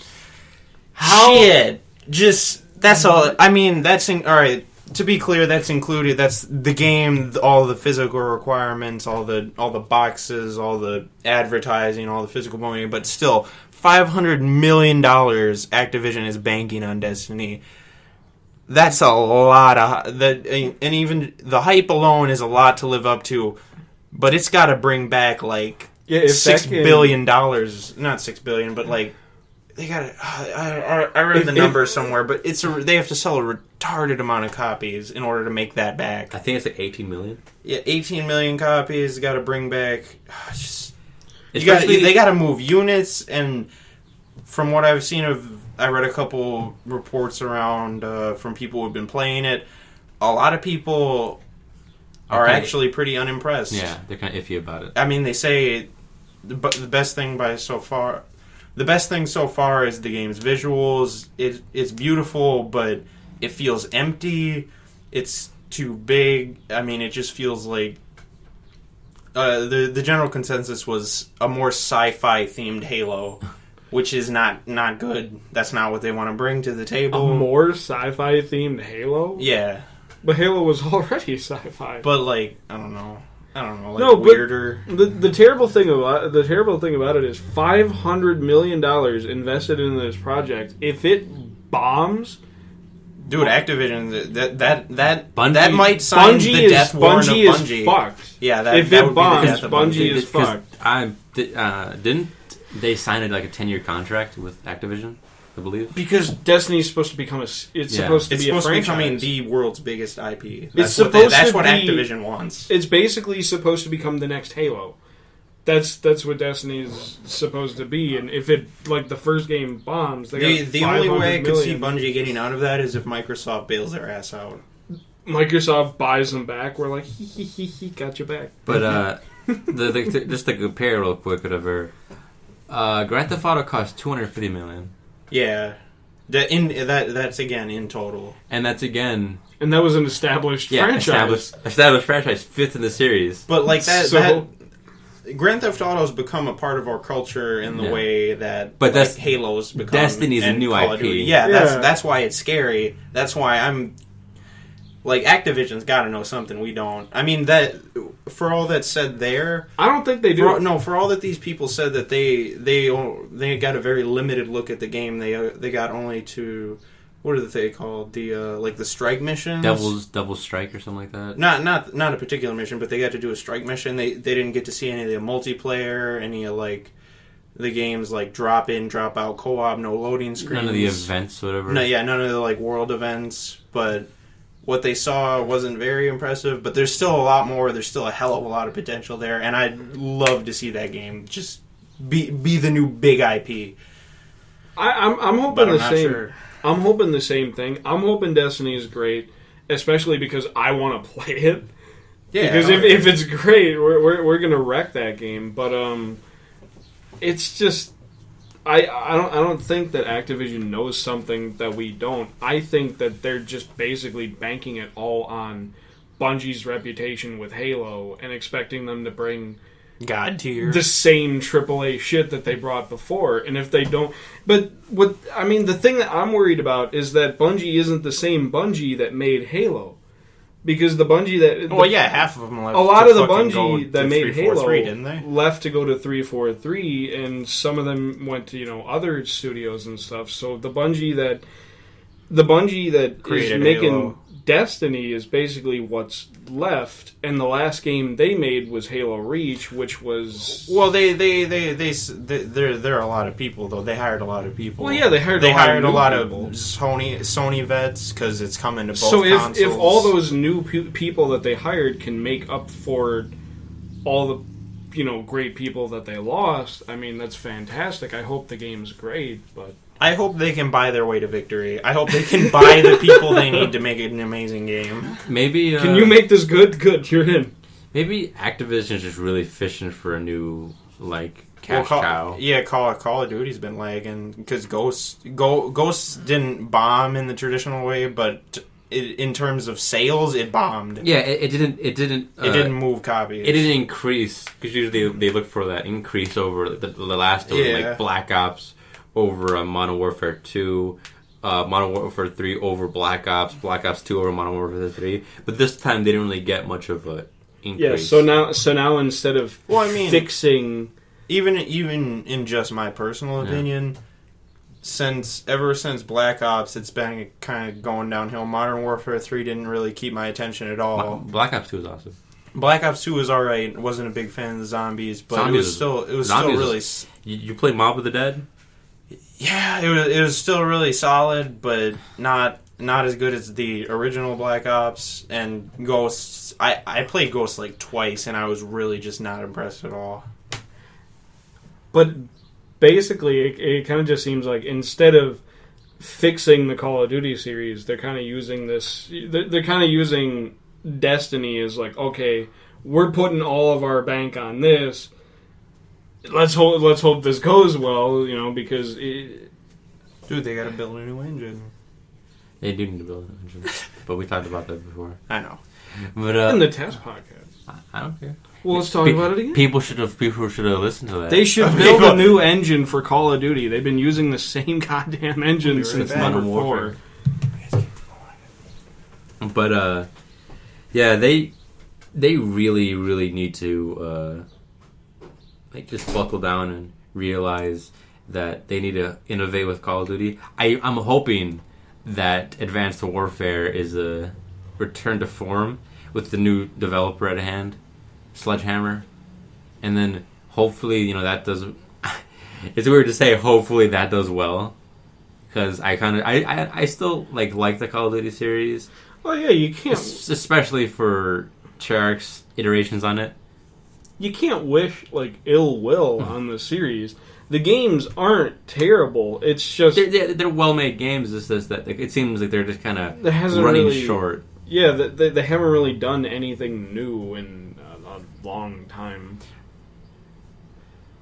[SPEAKER 1] Shit. Just, that's all. I mean, alright. To be clear, that's included. That's the game, all the physical requirements, all the boxes, all the advertising, all the physical money. But still, $500 million Activision is banking on Destiny. That's a lot of that, and even the hype alone is a lot to live up to. But it's got to bring back like $6 billion. Not $6 billion, but like. They got it. I read the number somewhere, but they have to sell a retarded amount of copies in order to make that back.
[SPEAKER 3] I think it's like 18 million.
[SPEAKER 1] Yeah, 18 million copies. Got to bring back. They got to move units, and from what I've seen I read a couple reports around from people who've been playing it. A lot of people are actually pretty unimpressed.
[SPEAKER 3] Yeah, they're kind of iffy about it.
[SPEAKER 1] I mean, they say the best thing so far. The best thing so far is the game's visuals. It's beautiful, but it feels empty. It's too big. I mean, it just feels like the general consensus was a more sci-fi themed Halo, which is not good. That's not what they want to bring to the table.
[SPEAKER 2] A more sci-fi themed Halo?
[SPEAKER 1] Yeah,
[SPEAKER 2] but Halo was already sci-fi.
[SPEAKER 1] But like, I don't know. Like
[SPEAKER 2] no,
[SPEAKER 1] weirder.
[SPEAKER 2] The terrible thing about it is $500 million invested in this project. If it bombs,
[SPEAKER 1] dude, Activision that might sign
[SPEAKER 2] Bungie
[SPEAKER 1] the death warrant of Bungie.
[SPEAKER 2] Is fucked.
[SPEAKER 1] Yeah,
[SPEAKER 2] if it bombs, Bungie is fucked.
[SPEAKER 3] Didn't they sign it like a 10-year contract with Activision? I believe
[SPEAKER 2] because Destiny's supposed to become supposed to be becoming
[SPEAKER 1] the world's biggest IP.
[SPEAKER 2] That's what
[SPEAKER 1] Activision wants.
[SPEAKER 2] It's basically supposed to become the next Halo. That's what Destiny's supposed to be. And if it like the first game bombs,
[SPEAKER 1] the only way I could see Bungie getting out of that is if Microsoft bails their ass out.
[SPEAKER 2] Microsoft buys them back. We're like, he got you back.
[SPEAKER 3] But just to compare real quick, whatever. Grand Theft Auto cost $250 million.
[SPEAKER 1] Yeah, that's again in total,
[SPEAKER 3] and that's again,
[SPEAKER 2] and that was an established franchise.
[SPEAKER 3] Established franchise, fifth in the series.
[SPEAKER 1] But like that Grand Theft Auto's become a part of our culture in the way that Halo's become.
[SPEAKER 3] Destiny's a new IP.
[SPEAKER 1] Yeah, that's why it's scary. That's why I'm like Activision's got to know something we don't. I mean that for all that's said there,
[SPEAKER 2] I don't think they do.
[SPEAKER 1] For all that these people said that they got a very limited look at the game. They got only to what are they called? The like the strike missions,
[SPEAKER 3] Devil's Strike or something like that.
[SPEAKER 1] Not a particular mission, but they got to do a strike mission. They didn't get to see any of the multiplayer, any of like the games like drop in, drop out, co-op, no loading screens,
[SPEAKER 3] none of the events, whatever.
[SPEAKER 1] None of the like world events, but. what they saw wasn't very impressive, but there's still a lot more. There's still a hell of a lot of potential there, and I'd love to see that game just be the new big IP.
[SPEAKER 2] I'm hoping
[SPEAKER 1] But I'm
[SPEAKER 2] the
[SPEAKER 1] not
[SPEAKER 2] same.
[SPEAKER 1] sure.
[SPEAKER 2] I'm hoping the same thing. I'm hoping Destiny is great, especially because I want to play it.
[SPEAKER 1] Yeah,
[SPEAKER 2] Because if it's great, we're gonna wreck that game. But it's just I don't think that Activision knows something that we don't. I think that they're just basically banking it all on Bungie's reputation with Halo and expecting them to bring
[SPEAKER 1] God tier.
[SPEAKER 2] the same AAA shit that they brought before. And if they don't, but the thing that I'm worried about is that Bungie isn't the same Bungie that made Halo. Because the Bungie that...
[SPEAKER 1] half of them left.
[SPEAKER 2] A lot
[SPEAKER 1] to
[SPEAKER 2] of the
[SPEAKER 1] fucking go
[SPEAKER 2] Bungie that
[SPEAKER 1] to
[SPEAKER 2] made
[SPEAKER 1] 343,
[SPEAKER 2] Halo
[SPEAKER 1] didn't they?
[SPEAKER 2] left to go to 343, and some of them went to other studios and stuff. So the Bungie that
[SPEAKER 1] Created
[SPEAKER 2] is making
[SPEAKER 1] Halo.
[SPEAKER 2] Destiny is basically what's left. And the last game they made was Halo Reach, which was
[SPEAKER 1] Well, they're a lot of people though. They hired a lot of people.
[SPEAKER 2] well, yeah, they hired
[SPEAKER 1] a lot
[SPEAKER 2] new
[SPEAKER 1] of
[SPEAKER 2] people.
[SPEAKER 1] Sony vets because it's coming to both
[SPEAKER 2] So
[SPEAKER 1] consoles.
[SPEAKER 2] if all those new people that they hired can make up for all the great people that they lost, I mean that's fantastic. I hope the game's great, but
[SPEAKER 1] I hope they can buy their way to victory. I hope they can buy the people they need to make it an amazing game.
[SPEAKER 3] Maybe
[SPEAKER 2] can you make this good? Good, you're in.
[SPEAKER 3] maybe Activision's just really fishing for a new cash cow.
[SPEAKER 1] Yeah, Call of Duty's been lagging because Ghosts didn't bomb in the traditional way, but in terms of sales, it bombed.
[SPEAKER 3] Yeah, it didn't. It
[SPEAKER 1] didn't move copies.
[SPEAKER 3] It didn't increase because usually they look for that increase over the last two, like Black Ops over Modern Warfare 2, Modern Warfare 3 over Black Ops 2 over Modern Warfare 3. But this time they didn't really get much of a increase.
[SPEAKER 2] Yeah, so now instead of fixing,
[SPEAKER 1] even in just my personal opinion, ever since Black Ops, it's been kind of going downhill. Modern Warfare 3 didn't really keep my attention at all.
[SPEAKER 3] Black Ops 2 is awesome.
[SPEAKER 1] Black Ops 2 was alright. Wasn't a big fan of the zombies, but it was still really.
[SPEAKER 3] You play Mob of the Dead?
[SPEAKER 1] Yeah, it was still really solid, but not as good as the original Black Ops and Ghosts. I played Ghosts like twice, and I was really just not impressed at all.
[SPEAKER 2] but basically it kind of just seems like instead of fixing the Call of Duty series, they're kind of using this. They're kind of using Destiny as like, okay, we're putting all of our bank on this. Let's hope this goes well, because
[SPEAKER 1] Dude, they gotta build a new engine.
[SPEAKER 3] They do need to build an engine, but we talked about that before.
[SPEAKER 1] I know.
[SPEAKER 3] But
[SPEAKER 2] in the test podcast.
[SPEAKER 3] I don't care.
[SPEAKER 2] Well, let's talk about it again.
[SPEAKER 3] People should have listened to that.
[SPEAKER 2] They should build a new engine for Call of Duty. They've been using the same goddamn engine since
[SPEAKER 3] Modern
[SPEAKER 2] Warfare.
[SPEAKER 3] But yeah, they really, really need to just buckle down and realize that they need to innovate with Call of Duty. I'm hoping that Advanced Warfare is a return to form with the new developer at hand, Sledgehammer, and then hopefully that does. It's weird to say hopefully that does well, because I still like the Call of Duty series.
[SPEAKER 2] Well, yeah, you can't,
[SPEAKER 3] especially for Treyarch's iterations on it.
[SPEAKER 2] You can't wish ill will on the series. The games aren't terrible. It's just
[SPEAKER 3] they're well-made games. It's just that it seems like they're just kind of running short.
[SPEAKER 2] Yeah, they haven't really done anything new in a long time.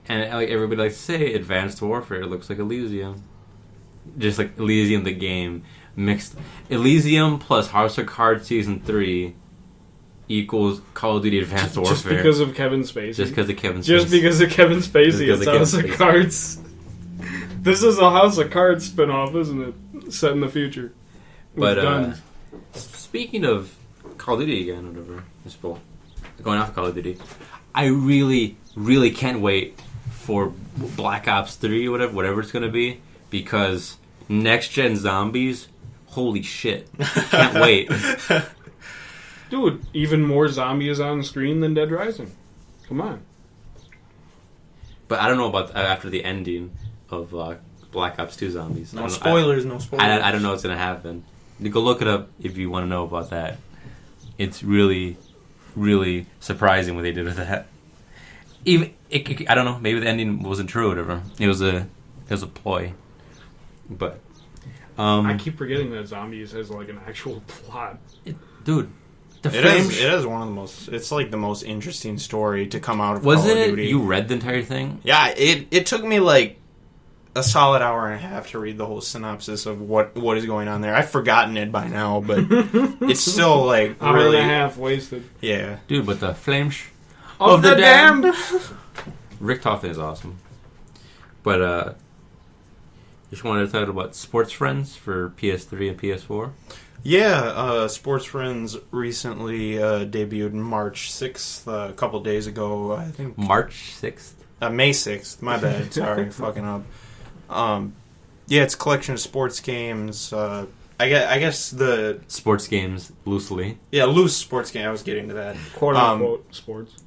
[SPEAKER 3] And everybody likes to say, Advanced Warfare looks like Elysium, just like Elysium the game mixed. Elysium plus House of Cards Season 3 equals Call of Duty Advanced Warfare.
[SPEAKER 2] Just because of Kevin Spacey.
[SPEAKER 3] Just because of Kevin Spacey.
[SPEAKER 2] Just because of Kevin Spacey. It's House of Cards. This is a House of Cards spinoff, isn't it? Set in the future.
[SPEAKER 3] But speaking of Call of Duty again, whatever, going off Call of Duty, I really, really can't wait for Black Ops 3 or whatever it's going to be, because next-gen zombies, holy shit. Can't wait.
[SPEAKER 2] Dude, even more zombies on screen than Dead Rising. Come on.
[SPEAKER 3] But I don't know about after the ending of Black Ops 2 zombies.
[SPEAKER 1] No spoilers.
[SPEAKER 3] I don't know what's going to happen. You go look it up if you want to know about that. It's really, really surprising what they did with that. Even I don't know. Maybe the ending wasn't true or whatever. It was a ploy. But
[SPEAKER 2] I keep forgetting that Zombies has like an actual plot.
[SPEAKER 3] Dude,
[SPEAKER 1] it is one of the most. It's like the most interesting story to come out of Call of Duty.
[SPEAKER 3] You read the entire thing?
[SPEAKER 1] Yeah, it took me like a solid hour and a half to read the whole synopsis of what is going on there. I've forgotten it by now, but it's still like
[SPEAKER 2] hour
[SPEAKER 1] really
[SPEAKER 2] and a half wasted.
[SPEAKER 1] Yeah,
[SPEAKER 3] dude, but the flames
[SPEAKER 2] of the damned.
[SPEAKER 3] Rick Toffin is awesome. But just wanted to talk about Sports Friends for PS3 and PS4.
[SPEAKER 1] Yeah, Sports Friends recently debuted March 6th, a couple days ago, I think.
[SPEAKER 3] March 6th?
[SPEAKER 1] May 6th, my bad, sorry, fucking up. Yeah, it's a collection of sports games. I guess the...
[SPEAKER 3] Sports games, loosely.
[SPEAKER 1] Yeah, loose sports game, I was getting to that.
[SPEAKER 2] Quote-unquote sports.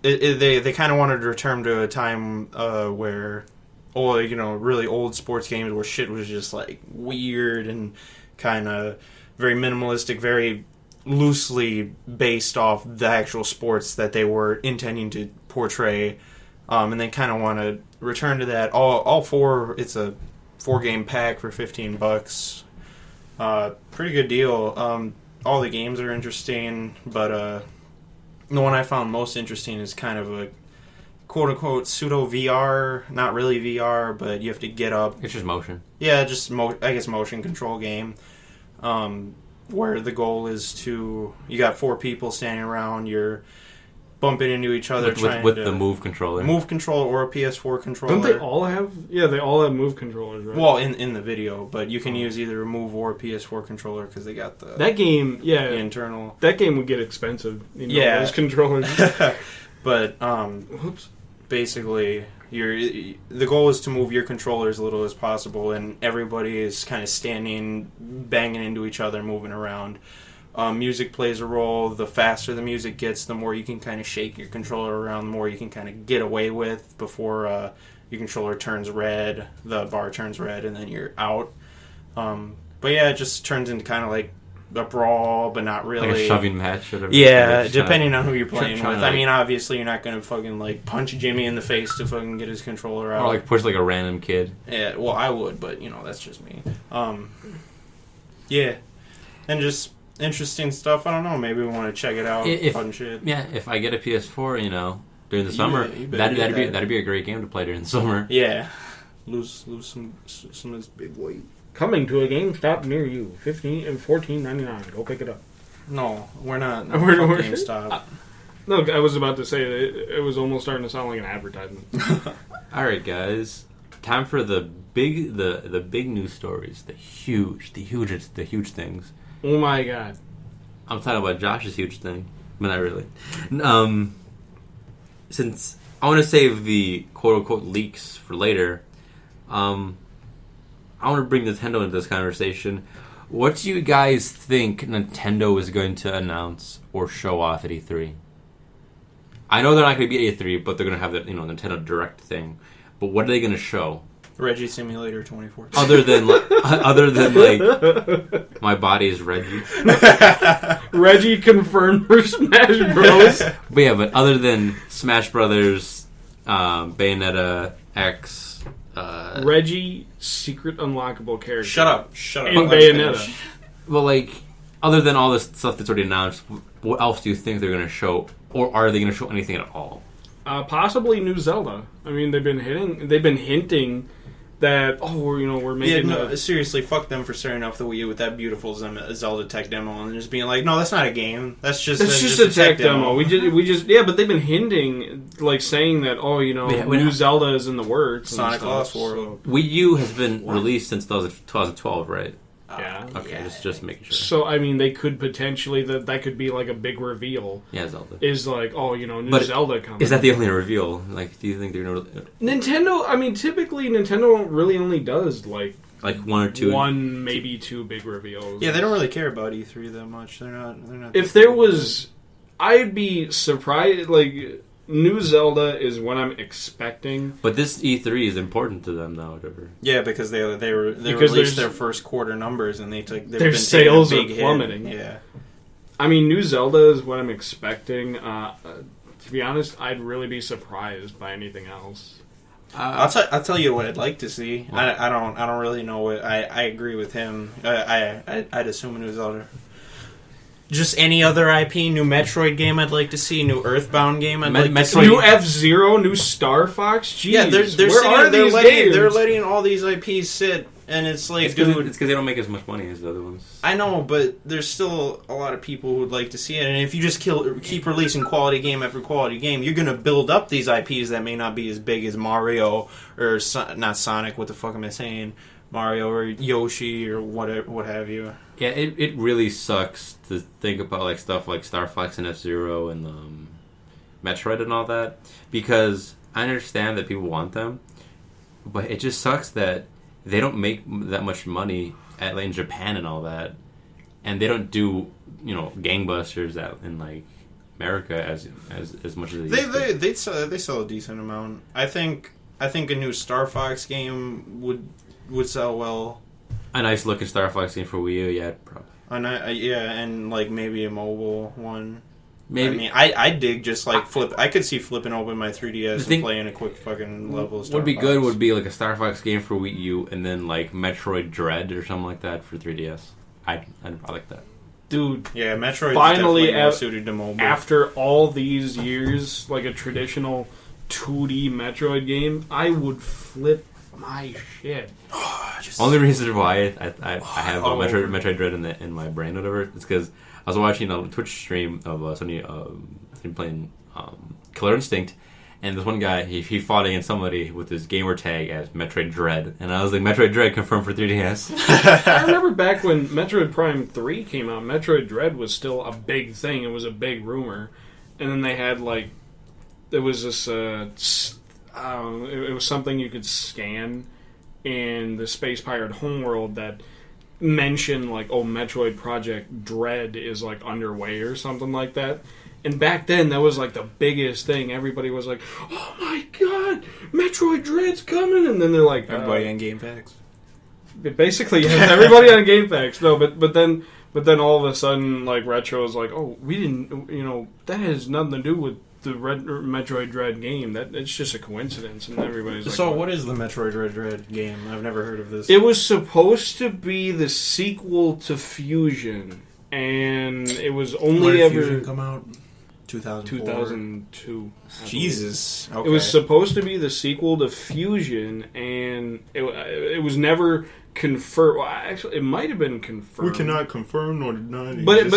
[SPEAKER 1] They kind of wanted to return to a time where... really old sports games where shit was just, like, weird and kind of very minimalistic, very loosely based off the actual sports that they were intending to portray. And they kind of want to return to that. All four, it's a 4-game pack for $15. Pretty good deal. All the games are interesting, but the one I found most interesting is kind of a quote-unquote pseudo VR, not really VR, but you have to get up.
[SPEAKER 3] It's just motion.
[SPEAKER 1] Yeah, just I guess motion control game, where the goal is to, you got 4 people standing around, you're bumping into each other
[SPEAKER 3] with the move controller.
[SPEAKER 1] Move controller or a PS4 controller.
[SPEAKER 2] Don't they all have? Yeah, they all have move controllers, right?
[SPEAKER 1] Well, in the video, but you can use either a move or a PS4 controller because they got the
[SPEAKER 2] that game. Yeah,
[SPEAKER 1] the internal.
[SPEAKER 2] That game would get expensive.
[SPEAKER 1] Yeah,
[SPEAKER 2] those controllers.
[SPEAKER 1] But basically, the goal is to move your controller as little as possible, and everybody is kind of standing, banging into each other, moving around. Music plays a role. The faster the music gets, the more you can kind of shake your controller around, the more you can kind of get away with before your controller turns red, the bar turns red, and then you're out. But yeah, it just turns into kind of like a brawl, but not really.
[SPEAKER 3] Like a shoving match. Or whatever.
[SPEAKER 1] Yeah, depending on who you're playing with.
[SPEAKER 3] Like,
[SPEAKER 1] I mean, obviously you're not going to fucking like punch Jimmy in the face to fucking get his controller out.
[SPEAKER 3] Or like push like a random kid.
[SPEAKER 1] Yeah, well, I would, but that's just me. Yeah, and just interesting stuff. I don't know. Maybe we want to check it out. Fun shit.
[SPEAKER 3] Yeah, if I get a PS4, during the summer, that'd be a great game to play during the summer.
[SPEAKER 1] Yeah, lose some of this big weight.
[SPEAKER 2] Coming to a GameStop near you, $14.99. Go pick it up.
[SPEAKER 1] No, we're not.
[SPEAKER 2] We're
[SPEAKER 1] GameStop.
[SPEAKER 2] No, I was about to say it was almost starting to sound like an advertisement.
[SPEAKER 3] All right, guys, time for the big news stories, the huge things.
[SPEAKER 2] Oh my god!
[SPEAKER 3] I'm talking about Josh's huge thing, but not really. Since I want to save the quote-unquote leaks for later, I want to bring Nintendo into this conversation. What do you guys think Nintendo is going to announce or show off at E3? I know they're not going to be at E3, but they're going to have the Nintendo Direct thing. But what are they going to show?
[SPEAKER 1] Reggie Simulator 2014.
[SPEAKER 3] Other than like my body is Reggie.
[SPEAKER 2] Reggie confirmed for Smash Bros.
[SPEAKER 3] But other than Smash Brothers, Bayonetta X,
[SPEAKER 2] Reggie secret unlockable character.
[SPEAKER 1] Shut up.
[SPEAKER 2] In Bayonetta.
[SPEAKER 3] Well, like other than all this stuff that's already announced, what else do you think they're going to show, or are they going to show anything at all? Possibly
[SPEAKER 2] new Zelda. I mean, they've been hinting that we're making.
[SPEAKER 1] Seriously, fuck them for starting off the Wii U with that beautiful Zelda tech demo and just being like, no, that's not a game. That's just
[SPEAKER 2] a tech demo. We just but they've been hinting, like saying that new Zelda is in the works.
[SPEAKER 1] Sonic Lost World.
[SPEAKER 3] Wii U has been released since 2012, right?
[SPEAKER 2] Yeah.
[SPEAKER 3] Okay, just making sure.
[SPEAKER 2] So I mean, they could potentially that could be like a big reveal.
[SPEAKER 3] Yeah, Zelda
[SPEAKER 2] is like new Zelda coming.
[SPEAKER 3] Is that the only reveal? Like, do you think they're gonna?
[SPEAKER 2] Nintendo. I mean, typically Nintendo really only does like one maybe two big reveals.
[SPEAKER 1] Yeah, they don't really care about E3 that much. They're not.
[SPEAKER 2] If there was, I'd be surprised. Like New Zelda is what I'm expecting.
[SPEAKER 3] But this E3 is important to them, though. Whatever.
[SPEAKER 1] Yeah, because they
[SPEAKER 2] Because
[SPEAKER 1] released their first quarter numbers and
[SPEAKER 2] their sales are plummeting.
[SPEAKER 1] Hit. Yeah.
[SPEAKER 2] I mean, New Zelda is what I'm expecting. To be honest, I'd really be surprised by anything else.
[SPEAKER 1] I'll tell you what I'd like to see. I don't really know what I agree with him. I'd assume a new Zelda. Just any other IP, new Metroid game I'd like to see, new Earthbound game I'd like to see.
[SPEAKER 2] New F-Zero, new Star Fox. Jeez,
[SPEAKER 1] yeah, they're letting all these IPs sit, and it's like,
[SPEAKER 3] it's because they don't make as much money as the other ones.
[SPEAKER 1] I know, but there's still a lot of people who would like to see it, and if you just keep releasing quality game after quality game, you're gonna build up these IPs that may not be as big as Mario or not Sonic. What the fuck am I saying? Mario or Yoshi or what have you.
[SPEAKER 3] Yeah, it really sucks to think about like stuff like Star Fox and F-Zero and Metroid and all that, because I understand that people want them, but it just sucks that they don't make that much money in Japan and all that, and they don't do gangbusters out in like America as much as
[SPEAKER 1] they sell a decent amount. I think a new Star Fox game would sell well.
[SPEAKER 3] A nice looking Star Fox game for Wii U, yeah, probably.
[SPEAKER 1] And like maybe a mobile one.
[SPEAKER 3] Maybe.
[SPEAKER 1] I mean, I dig just like flip. I could see flipping open my 3DS and playing a quick fucking level of Star
[SPEAKER 3] What would be
[SPEAKER 1] Fox.
[SPEAKER 3] good would be like a Star Fox game for Wii U, and then like Metroid Dread or something like that for 3DS. I'd like that.
[SPEAKER 2] Dude,
[SPEAKER 1] yeah, Metroid
[SPEAKER 2] finally
[SPEAKER 1] definitely more suited to mobile.
[SPEAKER 2] After all these years, like a traditional 2D Metroid game, I would flip my shit.
[SPEAKER 3] Only reason why I have Metroid Dread in my brain, whatever, is because I was watching a Twitch stream of Sony playing Killer Instinct, and this one guy he fought against somebody with his gamer tag as Metroid Dread, and I was like, Metroid Dread confirmed for 3DS.
[SPEAKER 2] I remember back when Metroid Prime 3 came out, Metroid Dread was still a big thing. It was a big rumor, and then they had like there was this it was something you could scan in the Space Pirate homeworld that mentioned like, oh, Metroid Project Dread is like underway or something like that. And back then, that was like the biggest thing. Everybody was like, oh my god, Metroid Dread's coming! And then they're like...
[SPEAKER 1] Everybody on Game Packs.
[SPEAKER 2] Basically, yes, everybody on Game Packs. No, but then all of a sudden, like, Retro is like, oh, we didn't, that has nothing to do with the Metroid Dread game. It's just a coincidence. And everybody's like...
[SPEAKER 1] So what is the Metroid Dread game? I've never heard of this.
[SPEAKER 2] It was supposed to be the sequel to Fusion. And it was only
[SPEAKER 1] When did Fusion come out?
[SPEAKER 2] 2002.
[SPEAKER 1] Jesus. Okay.
[SPEAKER 2] It was supposed to be the sequel to Fusion, and it was never confirmed. Well, actually, it might have been confirmed.
[SPEAKER 1] We cannot confirm nor deny.
[SPEAKER 2] But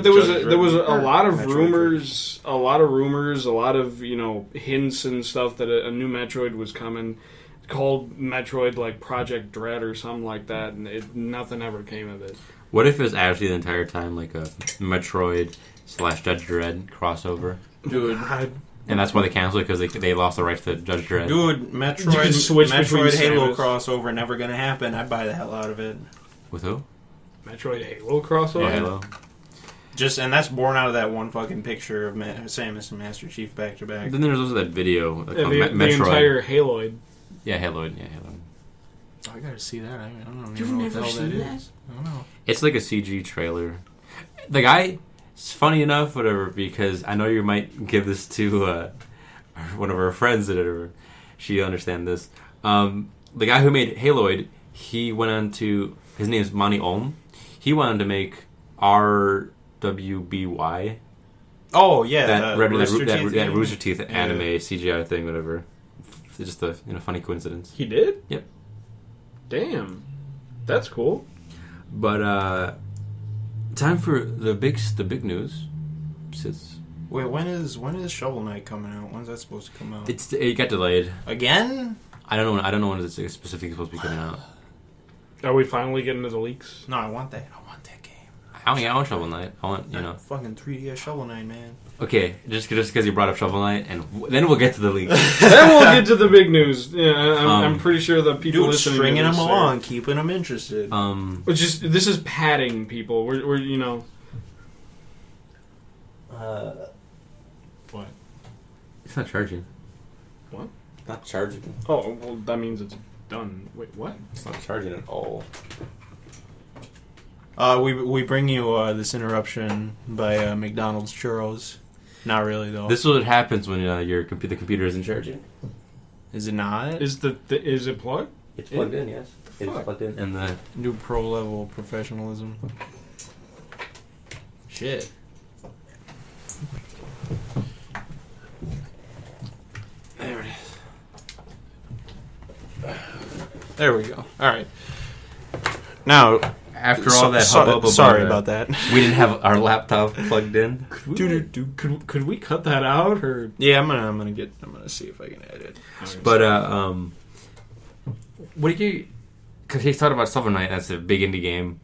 [SPEAKER 2] there was a lot of rumors, a lot of hints and stuff that a new Metroid was coming, called Metroid like Project Dread or something like that, and nothing ever came of it.
[SPEAKER 3] What if it was actually the entire time like a Metroid / Judge Dredd crossover?
[SPEAKER 1] Dude.
[SPEAKER 3] And that's why they canceled it, because they lost the rights to Judge Dredd.
[SPEAKER 1] Dude, Metroid Halo crossover never gonna happen. I'd buy the hell out of it.
[SPEAKER 3] With who?
[SPEAKER 2] Metroid Halo crossover?
[SPEAKER 3] Yeah, Halo.
[SPEAKER 1] And that's born out of that one fucking picture of Samus and Master Chief back to back.
[SPEAKER 3] Then there's also that video called
[SPEAKER 2] the
[SPEAKER 3] Metroid.
[SPEAKER 2] entire Haloid.
[SPEAKER 3] Yeah, Haloid.
[SPEAKER 1] Oh, I gotta see that. I don't
[SPEAKER 2] You've
[SPEAKER 1] even know what the
[SPEAKER 2] never
[SPEAKER 1] hell
[SPEAKER 2] seen
[SPEAKER 1] that
[SPEAKER 2] that?
[SPEAKER 1] is. I don't know.
[SPEAKER 3] It's like a CG trailer. The guy, it's funny enough, whatever, because I know you might give this to one of our friends that she understand this. The guy who made Haloid, he went on to, his name is Monty Ohm. He went on to make RWBY.
[SPEAKER 1] Oh yeah,
[SPEAKER 3] that
[SPEAKER 1] Rooster
[SPEAKER 3] Rooster Teeth anime CGI thing, whatever. It's just a funny coincidence.
[SPEAKER 2] He did?
[SPEAKER 3] Yep.
[SPEAKER 2] Damn, that's cool.
[SPEAKER 3] But time for the big news.
[SPEAKER 1] Wait, when is Shovel Knight coming out? When's that supposed to come out?
[SPEAKER 3] It got delayed
[SPEAKER 1] Again?
[SPEAKER 3] I don't know when it's specifically supposed to be coming out.
[SPEAKER 2] Are we finally getting to the leaks?
[SPEAKER 1] No, I want that game.
[SPEAKER 3] I want Shovel Knight. I want
[SPEAKER 1] fucking 3DS Shovel Knight, man.
[SPEAKER 3] Okay, just because you brought up Shovel Knight, and then we'll get to the leaks.
[SPEAKER 2] Then we'll get to the big news. Yeah, I'm pretty sure the people listening
[SPEAKER 1] stringing
[SPEAKER 2] to this
[SPEAKER 1] them along, keeping them interested.
[SPEAKER 2] This is padding people. We're
[SPEAKER 1] What?
[SPEAKER 3] It's not charging.
[SPEAKER 2] What?
[SPEAKER 3] Not charging.
[SPEAKER 2] Oh, well, that means it's done. Wait, what?
[SPEAKER 3] It's not charging at all.
[SPEAKER 1] We bring you this interruption by McDonald's churros. Not really though.
[SPEAKER 3] This is what happens when the computer isn't charging.
[SPEAKER 1] Is it not?
[SPEAKER 2] Is it plugged?
[SPEAKER 3] It's plugged in, yes. It's plugged in, and the
[SPEAKER 1] New pro level professionalism. Shit. There it is. There we go. All right. Now,
[SPEAKER 3] after all that hubbub,
[SPEAKER 1] sorry about that.
[SPEAKER 3] We didn't have our laptop plugged in.
[SPEAKER 2] Could we cut that out or?
[SPEAKER 1] Yeah, I'm gonna see if I can edit.
[SPEAKER 3] But what do you? Because he's talking about Silver Knight as a big indie game,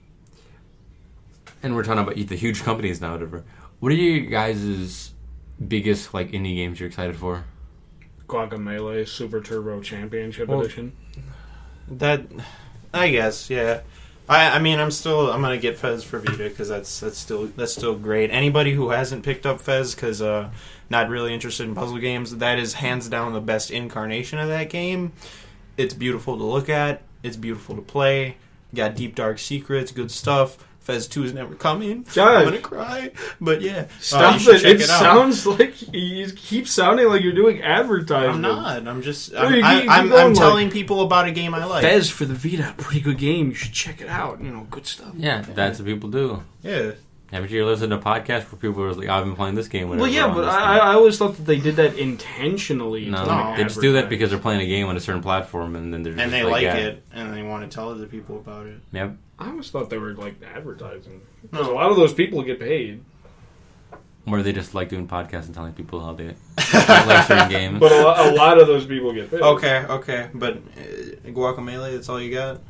[SPEAKER 3] and we're talking about the huge companies now. Whatever. What are you guys' biggest like indie games you're excited for?
[SPEAKER 2] Guacamelee Super Turbo Championship Edition.
[SPEAKER 1] That, I guess, yeah. I mean, I'm gonna get Fez for Vita because that's still great. Anybody who hasn't picked up Fez because not really interested in puzzle games, that is hands down the best incarnation of that game. It's beautiful to look at. It's beautiful to play. Got deep dark secrets, good stuff. Fez 2 is never coming.
[SPEAKER 2] God.
[SPEAKER 1] I'm gonna cry. But yeah,
[SPEAKER 2] stop it! It sounds like you keep sounding like you're doing advertising.
[SPEAKER 1] I'm not. I'm just.
[SPEAKER 2] I'm
[SPEAKER 1] telling people about a game I like.
[SPEAKER 2] Fez for the Vita, pretty good game. You should check it out. You know, good stuff.
[SPEAKER 3] Yeah, that's what people do.
[SPEAKER 1] Yeah.
[SPEAKER 3] Haven't you listened to podcasts where people are like, "I've been playing this game."
[SPEAKER 2] Well, yeah, but I always thought that they did that intentionally.
[SPEAKER 3] No, they just do that because they're playing a game on a certain platform, and then they're just
[SPEAKER 1] they like it, and they want to tell other people about it.
[SPEAKER 3] Yep.
[SPEAKER 2] I always thought they were like advertising because a lot of those people get paid.
[SPEAKER 3] Or they just like doing podcasts and telling people how they like certain games.
[SPEAKER 2] But a lot of those people get paid.
[SPEAKER 1] Okay, but Guacamelee, that's all you got?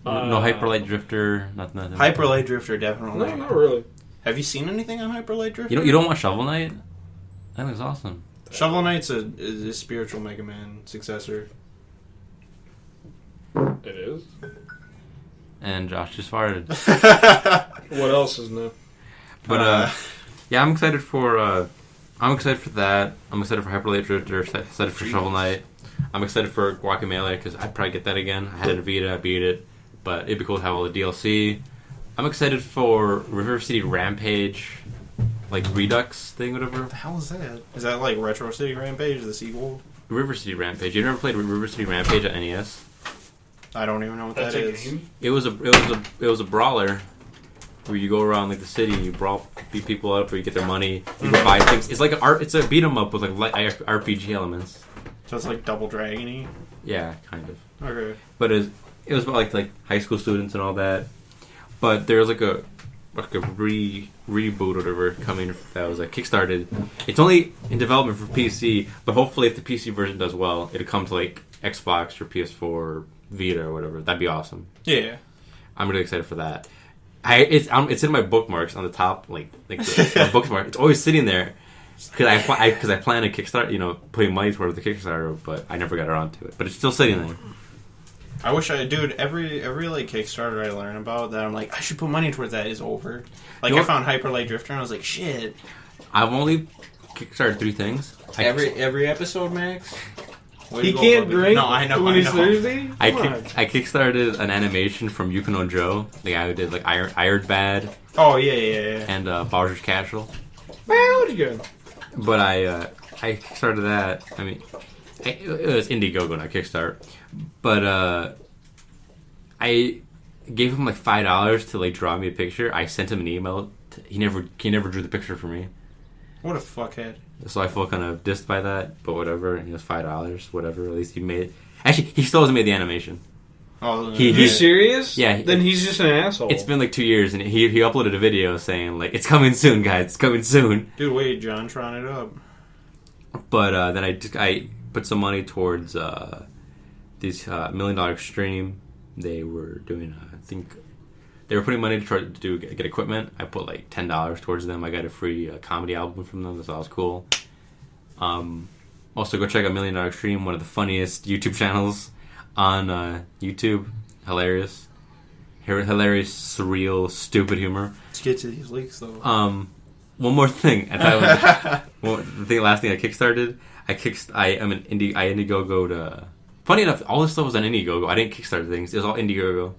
[SPEAKER 3] No Hyper Light Drifter, nothing.
[SPEAKER 1] Hyper Light Drifter, definitely.
[SPEAKER 2] No, not really.
[SPEAKER 1] Have you seen anything on Hyper Light Drifter?
[SPEAKER 3] You don't want Shovel Knight? That looks awesome.
[SPEAKER 1] Shovel Knight's a spiritual Mega Man successor.
[SPEAKER 2] It is.
[SPEAKER 3] And Josh just farted.
[SPEAKER 2] What else is new?
[SPEAKER 3] But yeah, I'm excited for that. I'm excited for Hyper Light Drifter. Excited for Shovel Knight. I'm excited for Guacamelee because I'd probably get that again. I had it at Vita, I beat it, but it'd be cool to have all the DLC. I'm excited for River City Rampage, like Redux thing, whatever.
[SPEAKER 1] What the hell is that? Is that like Retro City Rampage, the sequel?
[SPEAKER 3] River City Rampage. You never played River City Rampage at NES?
[SPEAKER 1] I don't even know what that is.
[SPEAKER 2] Game?
[SPEAKER 3] It was a brawler where you go around like the city, you beat people up, or you get their money, you go buy things. It's like it's a beat 'em up with like RPG elements.
[SPEAKER 1] So it's like Double Dragon-y?
[SPEAKER 3] Yeah, kind of.
[SPEAKER 1] Okay.
[SPEAKER 3] But it was about like high school students and all that. But there's like a reboot or whatever coming that was like kickstarted. It's only in development for PC, but hopefully if the PC version does well, it'll come to like Xbox or PS4 or Vita or whatever. That'd be awesome.
[SPEAKER 1] Yeah.
[SPEAKER 3] I'm really excited for that. It's in my bookmarks on the top, like the bookmark. It's always sitting there because I plan to kickstart, putting money towards the Kickstarter, but I never got around to it. But it's still sitting there.
[SPEAKER 1] I wish dude, every like Kickstarter I learn about that I'm like, I should put money towards that is over. Like I found Hyper Light Drifter and I was like, shit.
[SPEAKER 3] I've only kickstarted 3 things.
[SPEAKER 1] Every episode, Max?
[SPEAKER 2] He can't drink when he's
[SPEAKER 1] thirsty?
[SPEAKER 3] I kickstarted an animation from Yukino Joe, the guy who did like Iron Bad.
[SPEAKER 1] Oh yeah.
[SPEAKER 3] And Bowser's Castle.
[SPEAKER 2] Well, you good.
[SPEAKER 3] But I kickstarted that. I mean, it was Indiegogo, not Kickstart. But I gave him like $5 to like draw me a picture. I sent him an email. He never drew the picture for me.
[SPEAKER 1] What a fuckhead.
[SPEAKER 3] So I feel kind of dissed by that, but whatever. It was $5, whatever. At least he made. Actually, he still hasn't made the animation.
[SPEAKER 2] Oh, you serious?
[SPEAKER 3] Yeah.
[SPEAKER 2] Then he's just an asshole.
[SPEAKER 3] It's been like 2 years, and he uploaded a video saying like, "It's coming soon, guys. It's coming soon."
[SPEAKER 1] Dude, wait, John, trying it up.
[SPEAKER 3] But then I put some money towards this $1 Million Extreme. They were doing, I think, they were putting money to try to get equipment. I put like $10 towards them. I got a free comedy album from them, so that was cool. Also, go check out $1 Million Extreme, one of the funniest YouTube channels on YouTube. Hilarious, surreal, stupid humor.
[SPEAKER 1] Let's get to these leaks though.
[SPEAKER 3] one more thing. Last thing I kickstarted. I am an Indiegogo to. Funny enough, all this stuff was on Indiegogo. I didn't kickstart things. It was all Indiegogo.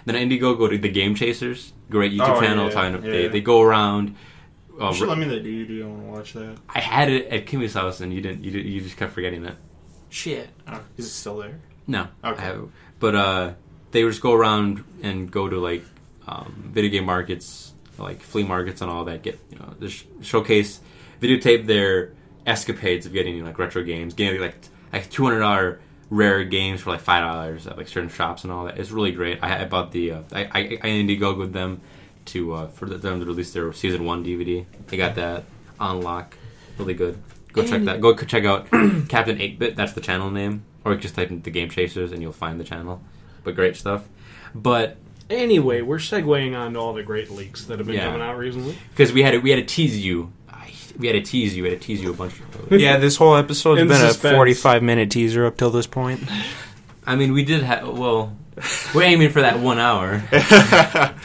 [SPEAKER 3] Then Indiegogo to the Game Chasers, great YouTube channel. They go around.
[SPEAKER 1] You should let me the DVD. I want to watch that.
[SPEAKER 3] I had it at Kimmy's house, and you didn't. You just kept forgetting it.
[SPEAKER 1] Shit. Oh, is it still there?
[SPEAKER 3] No.
[SPEAKER 1] Okay.
[SPEAKER 3] But they would just go around and go to like video game markets, like flea markets and all that. Get just showcase, videotape their escapades of getting like retro games, getting like $200 rare games for like $5 at like certain shops and all that. It's really great. I bought the I Indiegogo with them to for them to release their season 1 DVD. They got that on lock. Really good. Check that. Go check out Captain 8-Bit. That's the channel name. Or just type in the Game Chasers and you'll find the channel. But great stuff. But
[SPEAKER 2] anyway, we're segueing on to all the great leaks that have been coming out recently.
[SPEAKER 3] Because we had to tease you. We had to tease you a bunch of...
[SPEAKER 1] Yeah, this whole episode's been a 45-minute teaser up till this point.
[SPEAKER 3] I mean, we did have... Well, we're aiming for that 1 hour.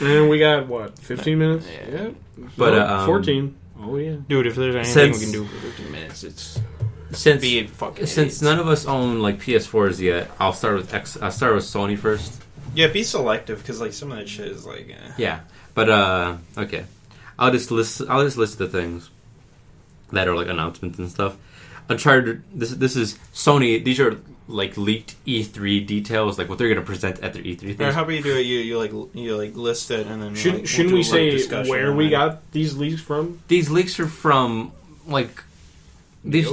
[SPEAKER 2] And we got, 15 minutes?
[SPEAKER 1] Yeah.
[SPEAKER 2] But 14. Oh, yeah.
[SPEAKER 1] Dude, if there's anything we can do for 15 minutes, it's...
[SPEAKER 3] Since none of us own, like, PS4s yet, I'll start with Sony first.
[SPEAKER 1] Yeah, be selective, because, like, some of that shit is, like...
[SPEAKER 3] Yeah. But, okay. I'll just list the things that are like announcements and stuff. Uncharted. This is Sony. These are like leaked E3 details, like what they're going to present at their E3 thing.
[SPEAKER 1] Or how about you do it? You list it and then
[SPEAKER 2] shouldn't we say where we got these leaks from?
[SPEAKER 3] These leaks are from like these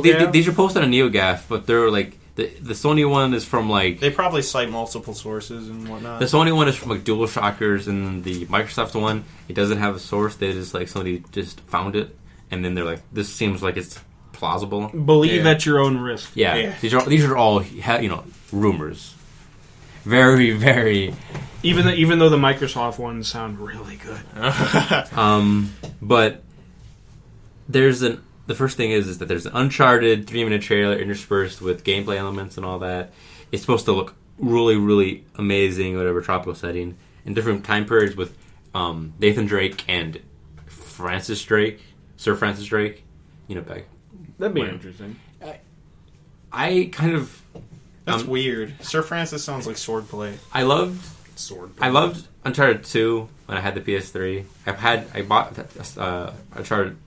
[SPEAKER 3] are posted on NeoGAF, but they're like the Sony one is from like
[SPEAKER 1] they probably cite multiple sources and whatnot.
[SPEAKER 3] The Sony one is from like DualShockers, and the Microsoft one it doesn't have a source. They just like somebody just found it. And then they're like, "This seems like it's plausible."
[SPEAKER 2] Believe at your own risk.
[SPEAKER 3] Yeah. These are all rumors. Very, very.
[SPEAKER 2] Even though the Microsoft ones sound really good.
[SPEAKER 3] But the first thing is that there's an Uncharted 3-minute trailer interspersed with gameplay elements and all that. It's supposed to look really, really amazing, whatever tropical setting in different time periods with Nathan Drake and Sir Francis Drake, back.
[SPEAKER 2] That'd be interesting.
[SPEAKER 3] I kind of...
[SPEAKER 1] That's weird. Sir Francis sounds like swordplay.
[SPEAKER 3] I loved Uncharted 2 when I had the PS3. I bought Uncharted...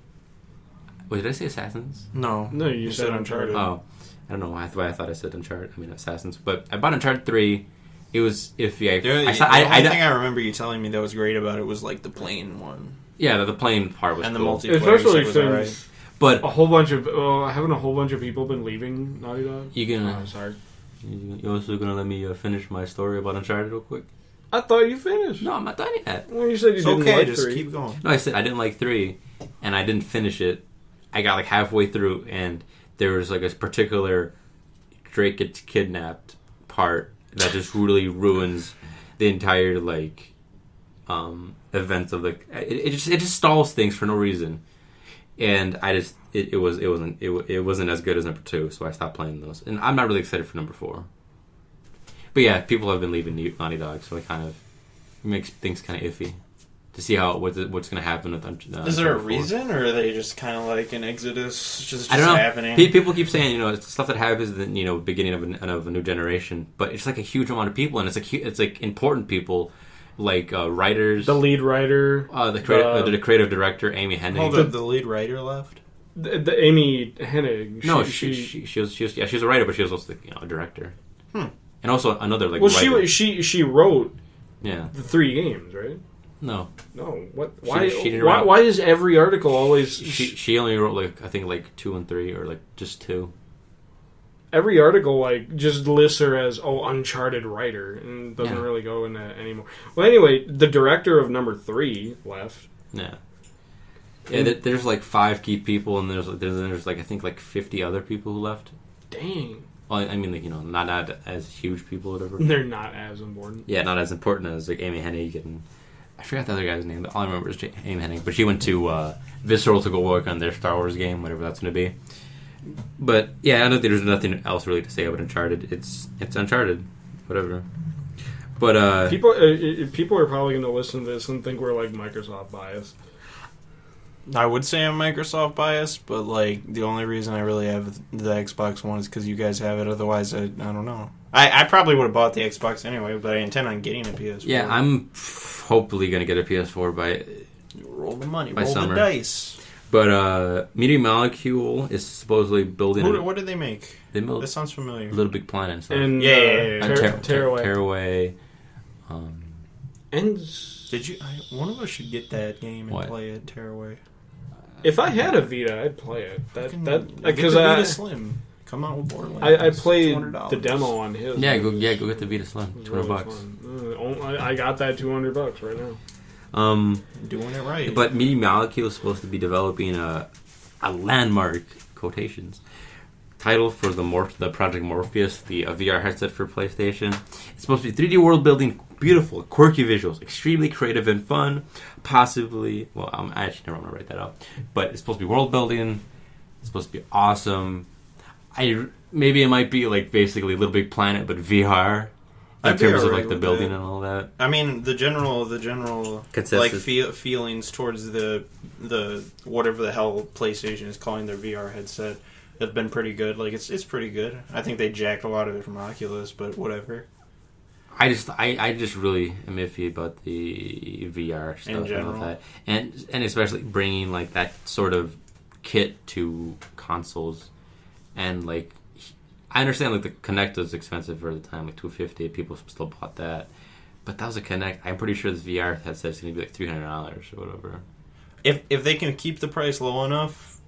[SPEAKER 3] Wait, did I say Assassins?
[SPEAKER 1] No,
[SPEAKER 2] you said Uncharted.
[SPEAKER 3] Oh, I don't know why I thought I said Uncharted. I mean Assassins. But I bought Uncharted 3. It was iffy.
[SPEAKER 1] The only thing I remember you telling me that was great about it was like the plane one.
[SPEAKER 3] Yeah, the plane part was
[SPEAKER 1] and
[SPEAKER 3] cool.
[SPEAKER 1] The multiplayer,
[SPEAKER 2] especially
[SPEAKER 1] was
[SPEAKER 2] since
[SPEAKER 3] but
[SPEAKER 2] haven't a whole bunch of people been leaving Naughty Dog.
[SPEAKER 3] Sorry. You also gonna let me finish my story about Uncharted real quick?
[SPEAKER 2] I thought you finished.
[SPEAKER 3] No, I'm not done yet.
[SPEAKER 2] Well, you said you didn't like
[SPEAKER 1] just
[SPEAKER 2] 3.
[SPEAKER 1] Keep going.
[SPEAKER 3] No, I said I didn't like 3, and I didn't finish it. I got like halfway through, and there was like a particular Drake gets kidnapped part that just really ruins the entire like events of the. It just stalls things for no reason, and it wasn't as good as number 2, so I stopped playing those, and I'm not really excited for number 4. But yeah, people have been leaving Naughty Dog, so it kind of makes things kind of iffy to see what's going to happen with.
[SPEAKER 1] Is there a reason, or are they just kind of like an exodus just
[SPEAKER 3] I don't know.
[SPEAKER 1] Happening?
[SPEAKER 3] People keep saying it's stuff that happens in the beginning of a new generation, but it's like a huge amount of people, and it's like important people. Like writers,
[SPEAKER 2] the lead writer,
[SPEAKER 3] the creative director, Amy Hennig.
[SPEAKER 1] Oh, the lead writer left.
[SPEAKER 2] The Amy Hennig.
[SPEAKER 3] No, she was a writer, but she was also a director. And also another like.
[SPEAKER 2] Well,
[SPEAKER 3] writer.
[SPEAKER 2] she wrote.
[SPEAKER 3] Yeah.
[SPEAKER 2] The 3 games, right?
[SPEAKER 3] No.
[SPEAKER 2] What? Why?
[SPEAKER 3] She
[SPEAKER 2] Why is every article always?
[SPEAKER 3] She only wrote I think 2 and 3, or just 2.
[SPEAKER 2] Every article just lists her as Uncharted writer and doesn't really go into anymore. Well, anyway, the director of number 3 left.
[SPEAKER 3] Yeah. Yeah, there's 5 key people, and there's I think 50 other people who left.
[SPEAKER 2] Dang.
[SPEAKER 3] Well, I mean not as huge people or whatever.
[SPEAKER 2] They're not as important.
[SPEAKER 3] Yeah, not as important as Amy Hennig and I forgot the other guy's name. But all I remember is Amy Hennig. But she went to Visceral to go work on their Star Wars game, whatever that's going to be. But yeah, I don't think there's nothing else really to say about Uncharted. It's Uncharted, whatever. But
[SPEAKER 2] people are probably going to listen to this and think we're Microsoft biased.
[SPEAKER 1] I would say I'm Microsoft biased, but like the only reason I really have the Xbox One is because you guys have it. Otherwise, I don't know. I probably would have bought the Xbox anyway, but I intend on getting a PS4.
[SPEAKER 3] Yeah, I'm hopefully gonna get a PS4 by
[SPEAKER 1] roll the money,
[SPEAKER 3] by
[SPEAKER 1] roll
[SPEAKER 3] summer.
[SPEAKER 1] the dice.
[SPEAKER 3] But Media Molecule is supposedly building.
[SPEAKER 1] What did they make?
[SPEAKER 3] They built
[SPEAKER 1] That sounds familiar.
[SPEAKER 3] Little Big Planet and stuff.
[SPEAKER 2] And
[SPEAKER 1] Yeah.
[SPEAKER 2] Tearaway.
[SPEAKER 3] Tearaway.
[SPEAKER 2] And
[SPEAKER 1] Did you? One of us should get that game and
[SPEAKER 3] What?
[SPEAKER 1] play it. Tearaway.
[SPEAKER 2] if I had a Vita, I'd play it.
[SPEAKER 1] Get
[SPEAKER 2] Because
[SPEAKER 1] the Vita Slim. Come out with Borderlands.
[SPEAKER 2] I played
[SPEAKER 1] $200.
[SPEAKER 2] the demo on his.
[SPEAKER 3] Yeah, go get the Vita Slim.
[SPEAKER 2] It was
[SPEAKER 3] $200.
[SPEAKER 2] really fun. I got that $200 right now.
[SPEAKER 1] Doing it right.
[SPEAKER 3] But Media Molecule is supposed to be developing a landmark quotations title for the Project Morpheus, the VR headset for PlayStation. It's supposed to be 3D world building, beautiful, quirky visuals, extremely creative and fun. Possibly, well, I actually never want to write that up, but it's supposed to be world building. It's supposed to be awesome. Maybe it might be like basically Little Big Planet, but VR. In terms of like the building and all that.
[SPEAKER 1] I mean, the general like feelings towards the whatever the hell PlayStation is calling their VR headset have been pretty good. Like it's pretty good. I think they jacked a lot of it from Oculus, but whatever.
[SPEAKER 3] I just really am iffy about the VR stuff
[SPEAKER 1] In general.
[SPEAKER 3] and all that, and especially bringing like that sort of kit to consoles, and like. I understand like the Kinect was expensive for the time, like $250. People still bought that, but that was a Kinect. I'm pretty sure this VR headset is going to be like $300 or whatever.
[SPEAKER 1] If they can keep the price low enough,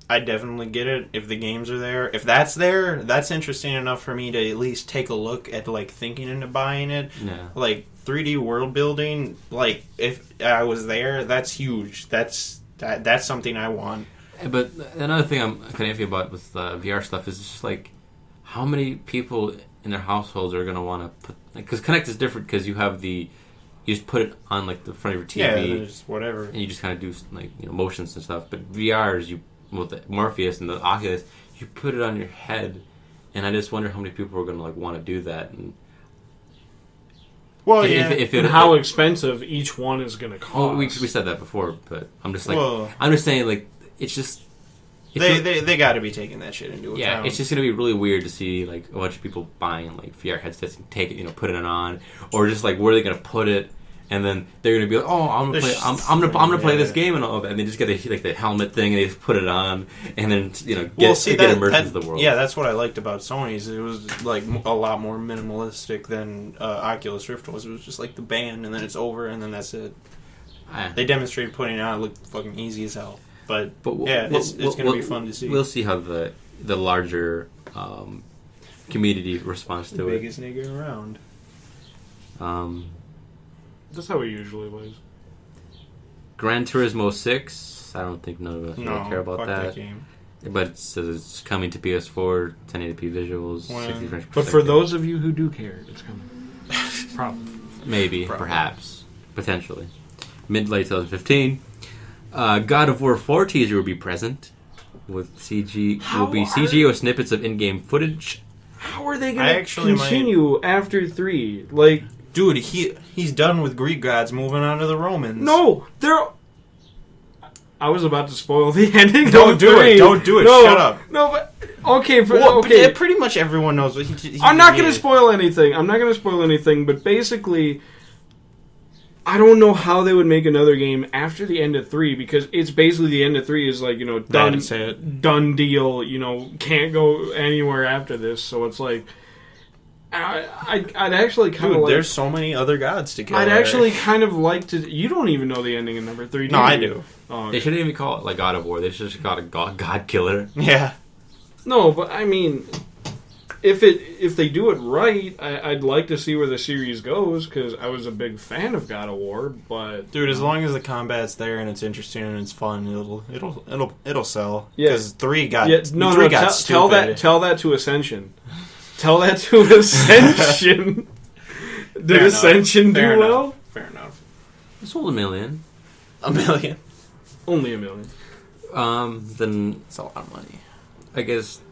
[SPEAKER 1] I definitely get it. If the games are there, if that's there, that's interesting enough for me to at least take a look at like thinking into buying it.
[SPEAKER 3] Yeah.
[SPEAKER 1] Like 3D world building. Like if I was there, that's huge. That's something I want.
[SPEAKER 3] But another thing I'm kind of iffy about with VR stuff is just like how many people in their households are going to want to put, because Kinect is different because you just put it on like the front of your TV,
[SPEAKER 1] yeah, whatever,
[SPEAKER 3] and you just kind of do like motions and stuff. But VRs, with the Morpheus and the Oculus, you put it on your head, and I just wonder how many people are going to like want to do that. And
[SPEAKER 1] well,
[SPEAKER 2] and how expensive each one is going to cost.
[SPEAKER 3] Oh, we said that before, but I'm just like
[SPEAKER 1] Whoa.
[SPEAKER 3] I'm just saying like it's just.
[SPEAKER 1] They got to be taking that shit into account.
[SPEAKER 3] Yeah, it's just gonna be really weird to see like a bunch of people buying like VR headsets and take it, put it on, or just like where are they gonna put it, and then they're gonna be like, oh, I'm gonna play this game and all that, and they just get the helmet thing and they just put it on, and then get immersed into the world.
[SPEAKER 1] Yeah, that's what I liked about Sony's. It was like a lot more minimalistic than Oculus Rift was. It was just like the B.A.N, and then it's over, and then that's it. They demonstrated putting it on. It looked fucking easy as hell. But yeah, it's going to be fun to see.
[SPEAKER 3] We'll see how the larger community responds to it.
[SPEAKER 1] The biggest nigga around.
[SPEAKER 2] That's how it usually was.
[SPEAKER 3] Gran Turismo 6. I don't think none of us really care about
[SPEAKER 1] that game.
[SPEAKER 3] But it says it's coming to PS4, 1080p visuals, 60 frames per
[SPEAKER 2] But
[SPEAKER 3] second.
[SPEAKER 2] for those of you who do care, it's coming. Probably.
[SPEAKER 3] Maybe, perhaps, potentially. Mid-late 2015. God of War 4 teaser will be present with CG. Will be CG or snippets of in-game footage.
[SPEAKER 2] How are they going to continue after 3? Like,
[SPEAKER 1] dude, he's done with Greek gods, moving on to the Romans.
[SPEAKER 2] No, I was about to spoil the ending.
[SPEAKER 1] Don't do it. Don't do it.
[SPEAKER 2] No,
[SPEAKER 1] shut up.
[SPEAKER 2] No, but okay.
[SPEAKER 1] Okay. Pretty much everyone knows what
[SPEAKER 2] I'm not going to spoil anything. But basically, I don't know how they would make another game after the end of 3, because it's basically the end of 3 is like, done deal, can't go anywhere after this. So it's like, I'd actually kind of like...
[SPEAKER 1] there's so many other gods to kill.
[SPEAKER 2] I'd actually kind of like to... You don't even know the ending in number 3, do
[SPEAKER 1] No,
[SPEAKER 2] you?
[SPEAKER 1] I do.
[SPEAKER 3] Oh, okay. They shouldn't even call it like God of War. They should just call it God Killer.
[SPEAKER 1] Yeah.
[SPEAKER 2] No, but I mean... If they do it right, I'd like to see where the series goes, because I was a big fan of God of War. But
[SPEAKER 1] dude, as long as the combat's there and it's interesting and it's fun, it'll sell. Because 3 got stupid.
[SPEAKER 2] Tell that to Ascension. Tell that to Ascension. Did Ascension do well?
[SPEAKER 1] Fair enough.
[SPEAKER 3] It sold 1 million.
[SPEAKER 1] 1 million.
[SPEAKER 2] Only 1 million.
[SPEAKER 3] Then
[SPEAKER 1] it's a lot of money.
[SPEAKER 3] I guess.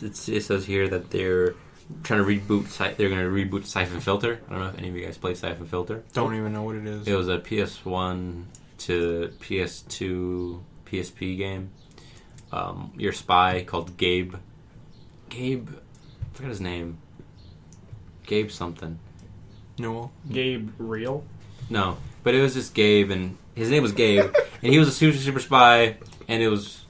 [SPEAKER 3] It says here that they're trying to reboot. They're going to reboot Siphon Filter. I don't know if any of you guys play Siphon Filter.
[SPEAKER 1] Don't even know what it is.
[SPEAKER 3] It was a PS1 to PS2 PSP game. Your spy called Gabe. I forgot his name. Gabe something.
[SPEAKER 1] Newell.
[SPEAKER 2] Gabe Real?
[SPEAKER 3] No, but it was just Gabe, and his name was Gabe, and he was a super spy, and it was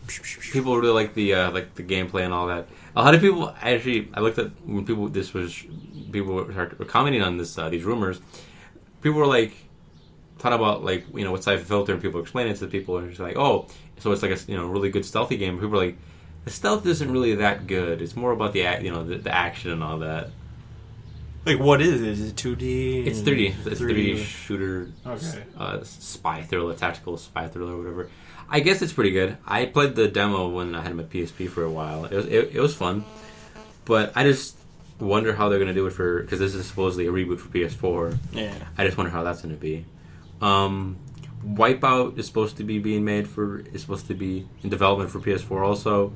[SPEAKER 3] people really like the gameplay and all that. A lot of people actually, I looked at when people were commenting on this these rumors. People were like thought about like what type of filter, and people explaining it to people, and it's like, oh, so it's like a really good stealthy game. People were like, the stealth isn't really that good. It's more about the action and all that.
[SPEAKER 1] Like, what is it? Is it 2D?
[SPEAKER 3] It's 3D. It's 3D shooter,
[SPEAKER 1] okay.
[SPEAKER 3] Spy thriller, tactical spy thriller, or whatever. I guess it's pretty good. I played the demo when I had my PSP for a while. It was fun, but I just wonder how they're going to do it because this is supposedly a reboot for PS4.
[SPEAKER 1] Yeah.
[SPEAKER 3] I just wonder how that's going to be. Wipeout is supposed to be is supposed to be in development for PS4 also.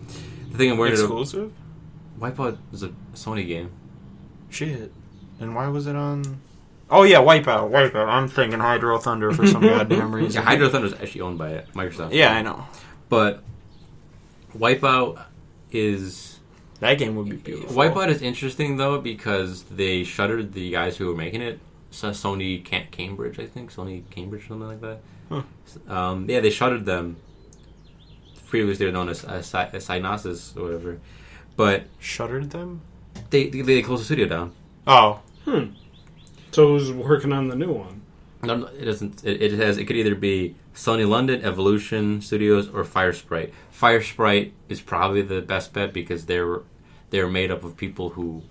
[SPEAKER 3] The thing I'm worried
[SPEAKER 1] exclusive?
[SPEAKER 3] Wipeout is a Sony game.
[SPEAKER 1] Shit. And why was it on? Oh yeah, Wipeout. I'm thinking Hydro Thunder for some goddamn reason.
[SPEAKER 3] Yeah, Hydro Thunder is actually owned by Microsoft.
[SPEAKER 1] Yeah, I know.
[SPEAKER 3] But Wipeout is...
[SPEAKER 1] That game would be beautiful.
[SPEAKER 3] Wipeout is interesting though because they shuttered the guys who were making it. So Sony Cambridge, I think. Sony Cambridge, something like that.
[SPEAKER 1] Huh.
[SPEAKER 3] Yeah, they shuttered them. Previously, they were known as Psygnosis or whatever. But
[SPEAKER 1] shuttered them?
[SPEAKER 3] They closed the studio down.
[SPEAKER 1] Oh.
[SPEAKER 2] So who's working on the new one?
[SPEAKER 3] No, it doesn't. It could either be Sony London, Evolution Studios, or Firesprite. Firesprite is probably the best bet because they're made up of people who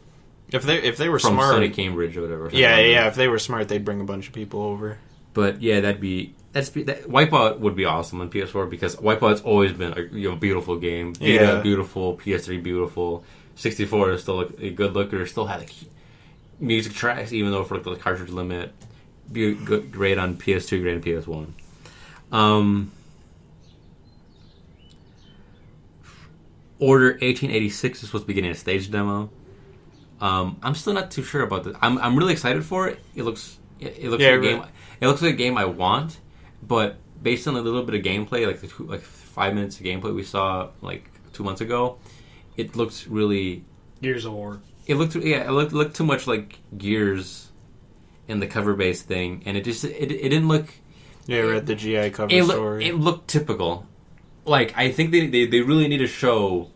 [SPEAKER 1] if they were
[SPEAKER 3] from
[SPEAKER 1] smart,
[SPEAKER 3] Sony Cambridge or whatever.
[SPEAKER 1] Yeah. If they were smart, they'd bring a bunch of people over.
[SPEAKER 3] But yeah, Wipeout would be awesome on PS4 because Wipeout's always been a beautiful game. Vita, beautiful. PS3, beautiful. 64 is still a good looker. Still had music tracks, even though for the cartridge limit, great on PS2, great on PS1. Order 1886 is supposed to be getting a stage demo. I'm still not too sure about this. I'm really excited for it. It looks like a game. It looks like a game I want, but based on a little bit of gameplay, like 5 minutes of gameplay we saw like 2 months ago, it looks really
[SPEAKER 2] Gears of War.
[SPEAKER 3] It looked too much like Gears in the cover based thing, and it didn't look.
[SPEAKER 1] Yeah, I read the GI cover story.
[SPEAKER 3] It looked typical. Like I think they really need to show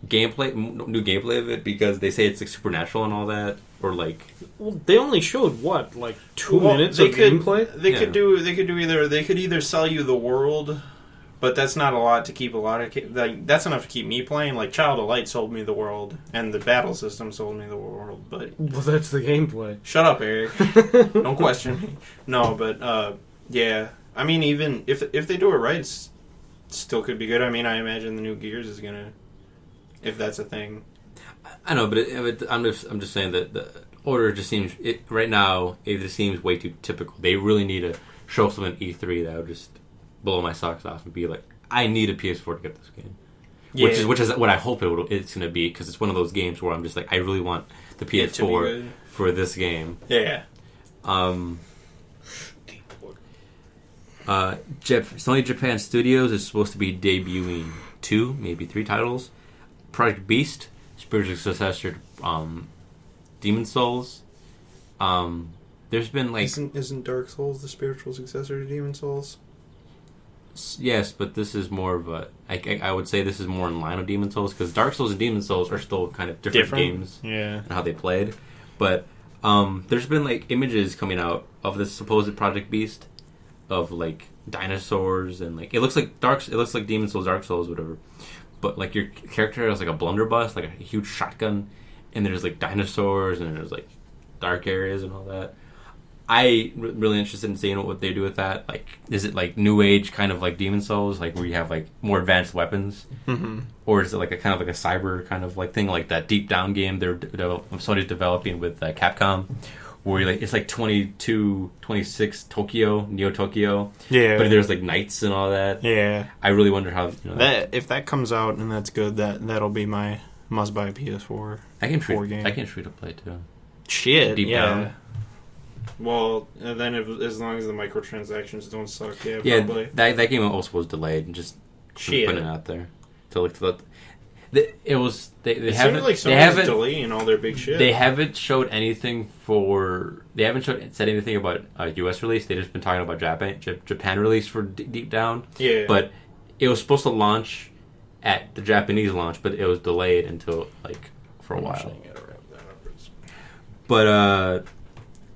[SPEAKER 3] new gameplay of it because they say it's like supernatural and all that, or like.
[SPEAKER 2] Well, they only showed what, like 2 minutes of gameplay.
[SPEAKER 1] They could either sell you the world. But that's not a lot to keep that's enough to keep me playing. Like Child of Light sold me the world, and the battle system sold me the world. But
[SPEAKER 2] that's the gameplay.
[SPEAKER 1] Shut up, Eric. Don't question me. No, but yeah. I mean, even if they do it right, it still could be good. I mean, I imagine the new Gears is gonna, if that's a thing.
[SPEAKER 3] I know, but I'm just saying that the order just seems right now. It just seems way too typical. They really need to show something at E3 that would just blow my socks off and be like, I need a PS4 to get this game, which is what I hope it's going to be because it's one of those games where I'm just like, I really want the PS4 for this game.
[SPEAKER 1] Yeah.
[SPEAKER 3] Sony Japan Studios is supposed to be debuting 2, maybe 3 titles. Project Beast, spiritual successor to Demon Souls. There's been like
[SPEAKER 1] isn't Dark Souls the spiritual successor to Demon Souls?
[SPEAKER 3] Yes, but this is more of a. I would say this is more in line with Demon Souls because Dark Souls and Demon Souls are still kind of different games.
[SPEAKER 1] Yeah,
[SPEAKER 3] and how they played. But there's been like images coming out of this supposed Project Beast of like dinosaurs and like it looks like Demon Souls, Dark Souls, whatever. But like your character has like a blunderbuss, like a huge shotgun, and there's like dinosaurs and there's like dark areas and all that. Really interested in seeing what they do with that. Like, is it like new age kind of like Demon Souls, like where you have like more advanced weapons, or is it like a kind of like a cyber kind of like thing, like that Deep Down game Sony's developing with Capcom, where you're like it's like 26 Neo Tokyo, but there's like knights and all that.
[SPEAKER 1] Yeah,
[SPEAKER 3] I really wonder how
[SPEAKER 1] that if that comes out and that's good, that'll be my must buy PS4.
[SPEAKER 3] I can free to play too.
[SPEAKER 1] Shit,
[SPEAKER 3] Deep Down.
[SPEAKER 1] Well, and then as long as the microtransactions don't suck,
[SPEAKER 3] Yeah,
[SPEAKER 1] probably.
[SPEAKER 3] that game also was delayed and just
[SPEAKER 1] Shit.
[SPEAKER 3] putting it out there to look to they
[SPEAKER 1] It
[SPEAKER 3] haven't
[SPEAKER 1] seems like
[SPEAKER 3] they haven't
[SPEAKER 1] delaying all their big shit.
[SPEAKER 3] they haven't showed anything said anything about a U.S. release. They've just been talking about Japan release for Deep Down.
[SPEAKER 1] Yeah.
[SPEAKER 3] But it was supposed to launch at the Japanese launch, but it was delayed until for a while. But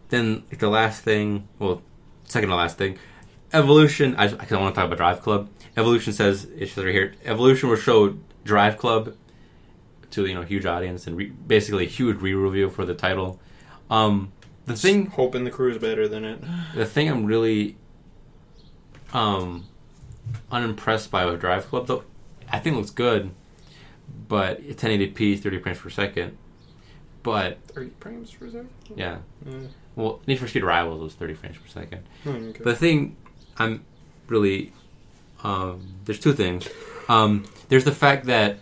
[SPEAKER 3] then the last thing, second to last thing, Evolution. I want to talk about Drive Club. Evolution says it's right here. Evolution will show Drive Club to a huge audience and basically a huge re-review for the title. The thing,
[SPEAKER 1] hoping the crew is better than it.
[SPEAKER 3] The thing I'm really unimpressed by with Drive Club, though, I think it looks good, but 1080p, 30 frames per second. But
[SPEAKER 1] 30 frames per second?
[SPEAKER 3] Yeah. Well, Need for Speed Rivals was 30 frames per second.
[SPEAKER 1] Okay.
[SPEAKER 3] But the thing I'm really there's two things. There's the fact that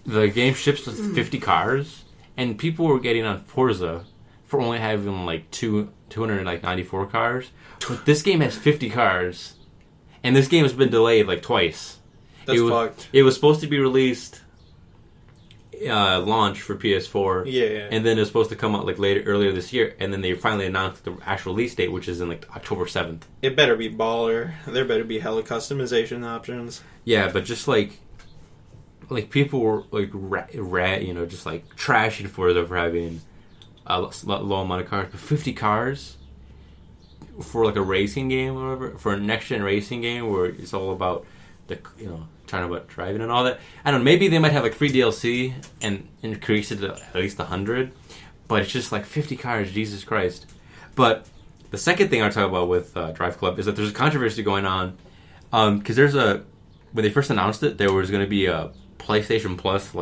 [SPEAKER 3] the game ships with 50 cars, and people were getting on Forza for only having 294 cars. But this game has 50 cars, and this game has been delayed twice.
[SPEAKER 1] That's fucked.
[SPEAKER 3] It was supposed to be released launch for PS4, and then it was supposed to come out earlier this year, and then they finally announced the actual release date, which is in October 7th.
[SPEAKER 1] It better be baller. There better be hella customization options.
[SPEAKER 3] Yeah, but just people were just trashing Forza for having a low amount of cars, but 50 cars for a racing game or whatever, for a next gen racing game where it's all about trying about driving and all that. I don't know, maybe they might have free DLC and increase it to at least 100, but it's just 50 cars, Jesus Christ. But the second thing I want to talk about with Drive Club is that there's a controversy going on, because when they first announced it, there was going to be a PlayStation Plus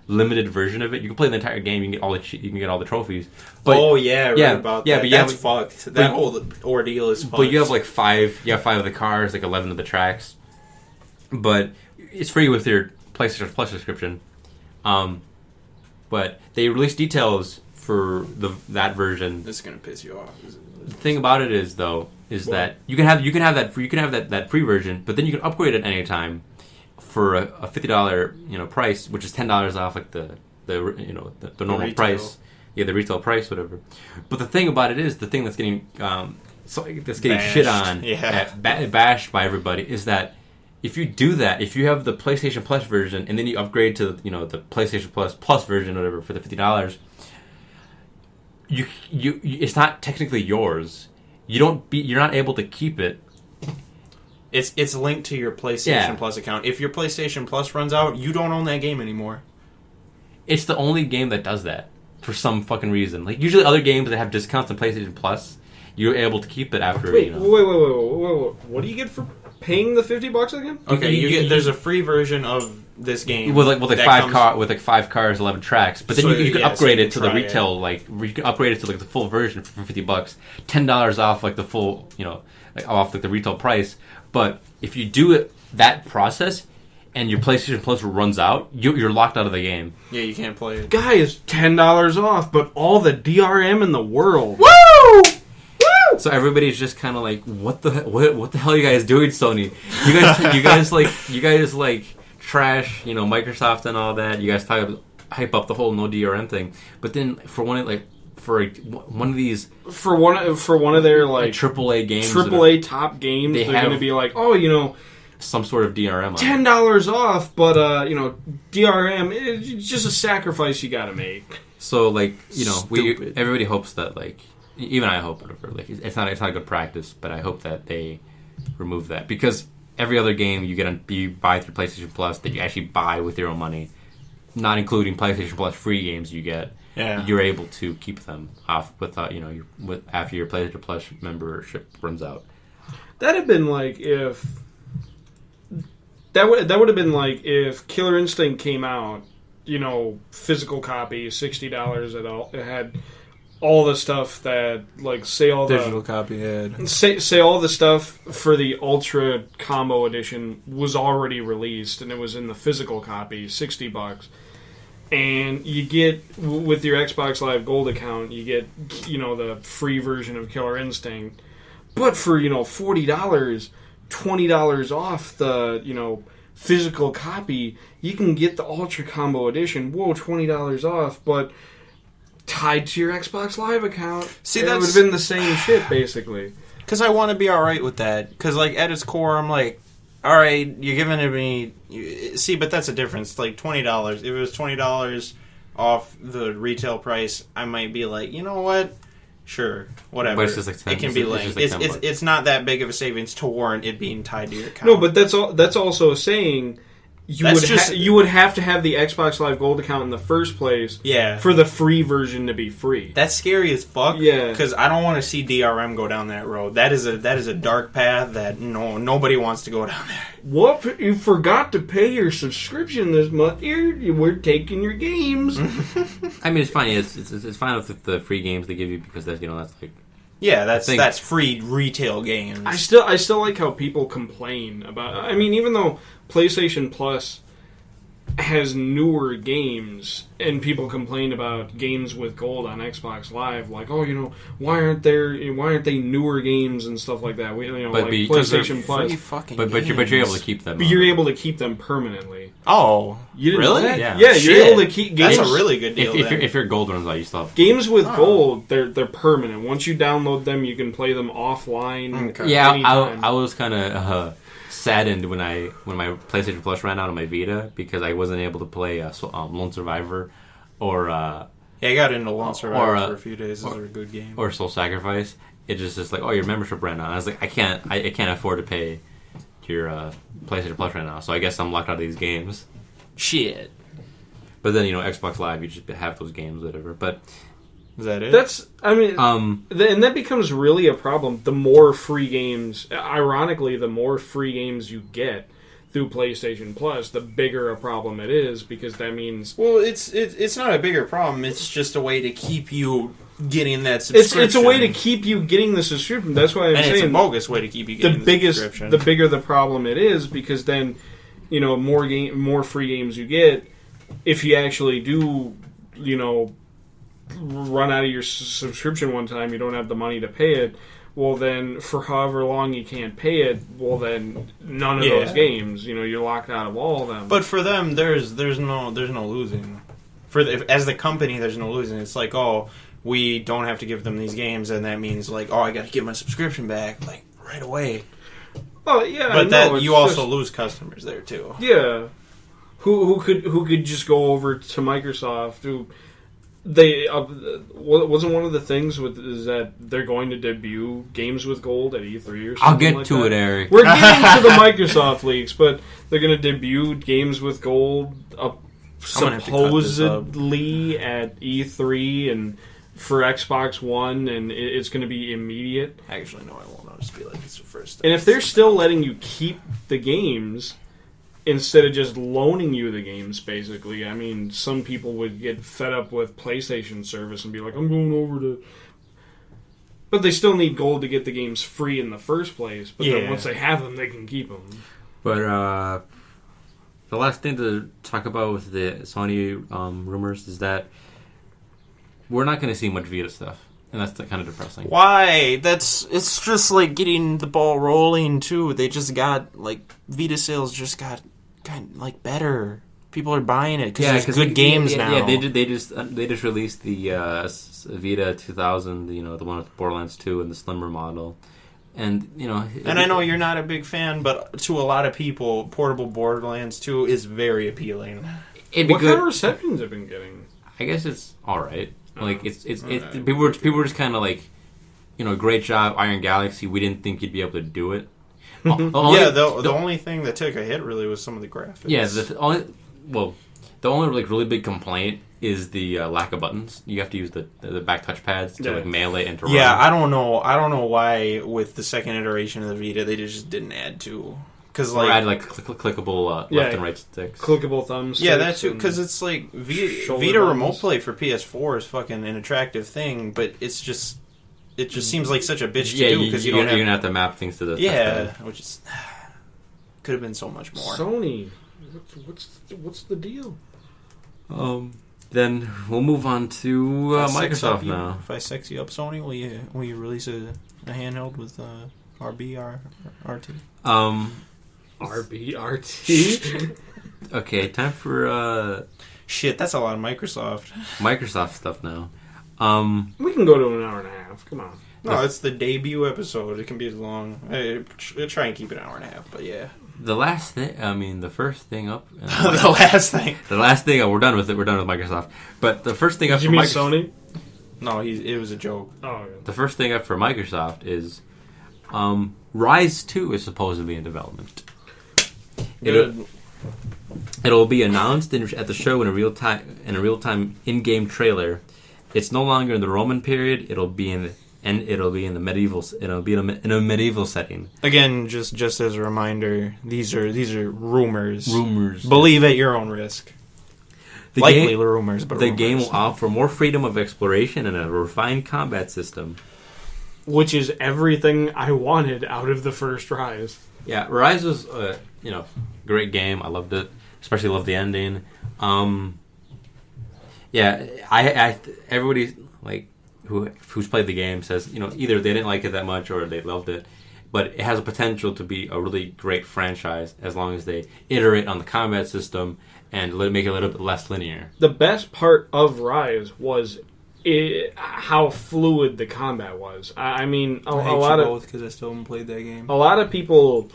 [SPEAKER 3] limited version of it. You can play the entire game. You can get all the trophies. But,
[SPEAKER 1] I read about that.
[SPEAKER 3] But
[SPEAKER 1] that's fucked. That whole ordeal is fucked.
[SPEAKER 3] But you have five of the cars, 11 of the tracks. But it's free with your PlayStation Plus subscription. But they released details for that version.
[SPEAKER 1] This is gonna piss you off.
[SPEAKER 3] The thing about it is that you can have that free version, but then you can upgrade it any time for a $50 price, which is $10 off the normal price. Yeah, the retail price, whatever. But the thing about it is, the thing that's getting
[SPEAKER 1] Bashed.
[SPEAKER 3] shit on, bashed by everybody, is that if you do that, if you have the PlayStation Plus version and then you upgrade to the PlayStation Plus version, whatever, for the $50, you it's not technically yours. You're not able to keep it.
[SPEAKER 1] It's linked to your PlayStation Plus account. If your PlayStation Plus runs out, you don't own that game anymore.
[SPEAKER 3] It's the only game that does that for some fucking reason. Usually other games that have discounts on PlayStation Plus, you're able to keep it after.
[SPEAKER 2] Wait. What do you get for paying the $50 again?
[SPEAKER 1] Okay, there's a free version of this game
[SPEAKER 3] with 5 cars, 11 tracks. But then you can upgrade it to the retail. You can upgrade it to the full version for $50, $10 off the full off the retail price. But if you do it that process and your PlayStation Plus runs out, you're locked out of the game.
[SPEAKER 1] Yeah, you can't play it.
[SPEAKER 2] Guys, $10 off, but all the DRM in the world.
[SPEAKER 1] Woo!
[SPEAKER 3] So everybody's just kind of what the hell are you guys doing, Sony? You guys trash, Microsoft and all that. You guys hype up the whole no DRM thing, but then for one of these for one of their
[SPEAKER 2] AAA
[SPEAKER 3] games,
[SPEAKER 2] AAA top games, they're going to be
[SPEAKER 3] some sort of DRM.
[SPEAKER 2] $10 off, but DRM is just a sacrifice you got to make.
[SPEAKER 3] So everybody hopes that even I hope whatever. It's not a good practice, but I hope that they remove that, because every other game you buy through PlayStation Plus that you actually buy with your own money, not including PlayStation Plus free games you get.
[SPEAKER 1] Yeah.
[SPEAKER 3] You're able to keep them off after your PlayStation Plus membership runs out.
[SPEAKER 2] That'd have been if that would have been if Killer Instinct came out, physical copy, $60 at all. It had all the stuff that say all the
[SPEAKER 1] digital copy had.
[SPEAKER 2] Say all the stuff for the Ultra Combo Edition was already released, and it was in the physical copy, $60. And you get, with your Xbox Live Gold account, you get, the free version of Killer Instinct. But for, $40, $20 off the, physical copy, you can get the Ultra Combo Edition. Whoa, $20 off, but tied to your Xbox Live account.
[SPEAKER 1] See,
[SPEAKER 2] it
[SPEAKER 1] that
[SPEAKER 2] would have been the same shit, basically.
[SPEAKER 1] Because I want to be alright with that. Because, like, at its core, I'm like, alright, you're giving it me... See, but that's a difference. Like, $20. If it was $20 off the retail price, I might be like, you know what? Sure, whatever.
[SPEAKER 3] But it's just like 10,
[SPEAKER 1] it can be like it's not that big of a savings to warrant it being tied to your account.
[SPEAKER 2] No, but that's also saying you would have to have the Xbox Live Gold account in the first place, for the free version to be free.
[SPEAKER 1] That's scary as fuck.
[SPEAKER 2] Yeah,
[SPEAKER 1] because I don't want to see DRM go down that road. That is a dark path that nobody wants to go down there.
[SPEAKER 2] What? You forgot to pay your subscription this month? We're taking your games.
[SPEAKER 3] I mean, it's fine. It's fine with the free games they give you because that's like.
[SPEAKER 1] Yeah, that's free retail games.
[SPEAKER 2] I still like how people complain about. I mean, even though PlayStation Plus has newer games, and people complain about games with gold on Xbox Live, like, why aren't they newer games and stuff like that? Like PlayStation Plus,
[SPEAKER 3] but you're able to keep them.
[SPEAKER 2] But you're able to keep them permanently.
[SPEAKER 1] Oh,
[SPEAKER 2] you didn't
[SPEAKER 1] really?
[SPEAKER 2] know that?
[SPEAKER 3] Yeah,
[SPEAKER 2] you're able to keep games.
[SPEAKER 1] That's a really good deal.
[SPEAKER 3] If your gold runs out, you still have
[SPEAKER 2] games with gold. They're permanent. Once you download them, you can play them offline.
[SPEAKER 1] Okay.
[SPEAKER 3] Yeah,
[SPEAKER 2] anytime.
[SPEAKER 3] I was kind of saddened when my PlayStation Plus ran out on my Vita because I wasn't able to play Lone Survivor or
[SPEAKER 1] I got into Lone Survivor for a few days. Those are a good game.
[SPEAKER 3] Or Soul Sacrifice. It just like, your membership ran out. I was like, I can't afford to pay your PlayStation Plus right now, so I guess I'm locked out of these games.
[SPEAKER 1] Shit.
[SPEAKER 3] But then Xbox Live, you just have those games, whatever. But
[SPEAKER 1] is that it?
[SPEAKER 2] And that becomes really a problem. The more free games, ironically, the more free games you get through PlayStation Plus, the bigger a problem it is, because that means...
[SPEAKER 1] Well, it's not a bigger problem. It's just a way to keep you getting that subscription.
[SPEAKER 2] It's a way to keep you getting the subscription. That's why I'm saying...
[SPEAKER 1] it's a bogus way to keep you getting the subscription.
[SPEAKER 2] The bigger the problem it is, because then, more free games you get, if you actually do, run out of your subscription one time, you don't have the money to pay it, well then, for however long you can't pay it, well then, none of those games, you're locked out of all of them.
[SPEAKER 1] But for them, there's no losing. As the company, there's no losing. It's like, we don't have to give them these games, and that means like, I got to get my subscription back like right away.
[SPEAKER 2] Oh yeah,
[SPEAKER 1] but you also lose customers there too.
[SPEAKER 2] Yeah, who could just go over to Microsoft? They wasn't one of the things is that they're going to debut games with gold at E3 or something.
[SPEAKER 3] I'll get
[SPEAKER 2] like
[SPEAKER 3] to
[SPEAKER 2] that.
[SPEAKER 3] it, Eric.
[SPEAKER 2] We're getting to the Microsoft leaks, but they're going to debut games with gold supposedly at E3 and for Xbox One, and it's going to be immediate.
[SPEAKER 1] Actually, no, I won't. I'll just be like, it's the first.
[SPEAKER 2] And if they're still letting you keep the games instead of just loaning you the games, basically, I mean, some people would get fed up with PlayStation service and be like, I'm going over to... But they still need gold to get the games free in the first place. But then once they have them, they can keep them.
[SPEAKER 3] But the last thing to talk about with the Sony rumors is that we're not going to see much Vita stuff. And that's kind of depressing.
[SPEAKER 1] Why? It's just like getting the ball rolling, too. They just got, like, Vita sales just got kind of, like, better. People are buying it because there's good games now.
[SPEAKER 3] Yeah, they just released the Vita 2000, the one with Borderlands 2 and the slimmer model. And,
[SPEAKER 1] And I know you're not a big fan, but to a lot of people, portable Borderlands 2 is very appealing.
[SPEAKER 2] What kind of receptions have been getting?
[SPEAKER 3] I guess it's alright. Like, it's people were just kind of like, great job, Iron Galaxy. We didn't think you'd be able to do it.
[SPEAKER 1] The only thing that took a hit really was some of the graphics.
[SPEAKER 3] Yeah, the only like really big complaint is the lack of buttons. You have to use the back touchpads to like melee and to run.
[SPEAKER 1] Yeah, I don't know why with the second iteration of the Vita they just didn't add to. Or
[SPEAKER 3] add like clickable left and right sticks.
[SPEAKER 2] Clickable thumbs.
[SPEAKER 1] Yeah, that's too, because it's like Vita Remote Play for PS4 is fucking an attractive thing, but it just seems like such a bitch to do because you're
[SPEAKER 3] gonna have to map things to the touchpad.
[SPEAKER 1] Which is could have been so much more.
[SPEAKER 2] Sony, what's the deal?
[SPEAKER 3] Then we'll move on to
[SPEAKER 1] If I sex up
[SPEAKER 3] Microsoft
[SPEAKER 1] you-
[SPEAKER 3] now.
[SPEAKER 1] If I sex you up, Sony, will you release a handheld with RT?
[SPEAKER 2] RBRT.
[SPEAKER 3] Okay, time for
[SPEAKER 1] Shit, that's a lot of Microsoft.
[SPEAKER 3] Microsoft stuff now.
[SPEAKER 2] We can go to an hour and a half. Come on.
[SPEAKER 1] No, it's the debut episode. It can be as long. Try and keep it an hour and a half, but yeah.
[SPEAKER 3] The last thing, I mean, the first thing up.
[SPEAKER 1] The last thing.
[SPEAKER 3] The last thing, we're done with it. We're done with Microsoft. But the first thing up
[SPEAKER 2] Did
[SPEAKER 3] for
[SPEAKER 2] you mean
[SPEAKER 3] Microsoft.
[SPEAKER 2] Sony?
[SPEAKER 1] No, it was a joke.
[SPEAKER 2] Oh,
[SPEAKER 3] The first thing up for Microsoft is Rise 2 is supposed to be in development. It'll be announced at the show in a real time in-game trailer. It's no longer in the Roman period. It'll be in the medieval. It'll be in a medieval setting.
[SPEAKER 1] Again, just as a reminder, these are rumors.
[SPEAKER 3] Rumors.
[SPEAKER 1] Believe at your own risk. Likely rumors, but
[SPEAKER 3] the
[SPEAKER 1] rumors.
[SPEAKER 3] game will offer more freedom of exploration and a refined combat system.
[SPEAKER 2] which is everything I wanted out of the first Rise.
[SPEAKER 3] Yeah, Rise was great game. I loved it. Especially loved the ending. Yeah, I everybody like who's played the game says either they didn't like it that much or they loved it, but it has a potential to be a really great franchise as long as they iterate on the combat system and make it a little bit less linear.
[SPEAKER 2] The best part of Rise was how fluid the combat was. I mean, a lot of
[SPEAKER 1] both because I still haven't played that game.
[SPEAKER 2] a lot of people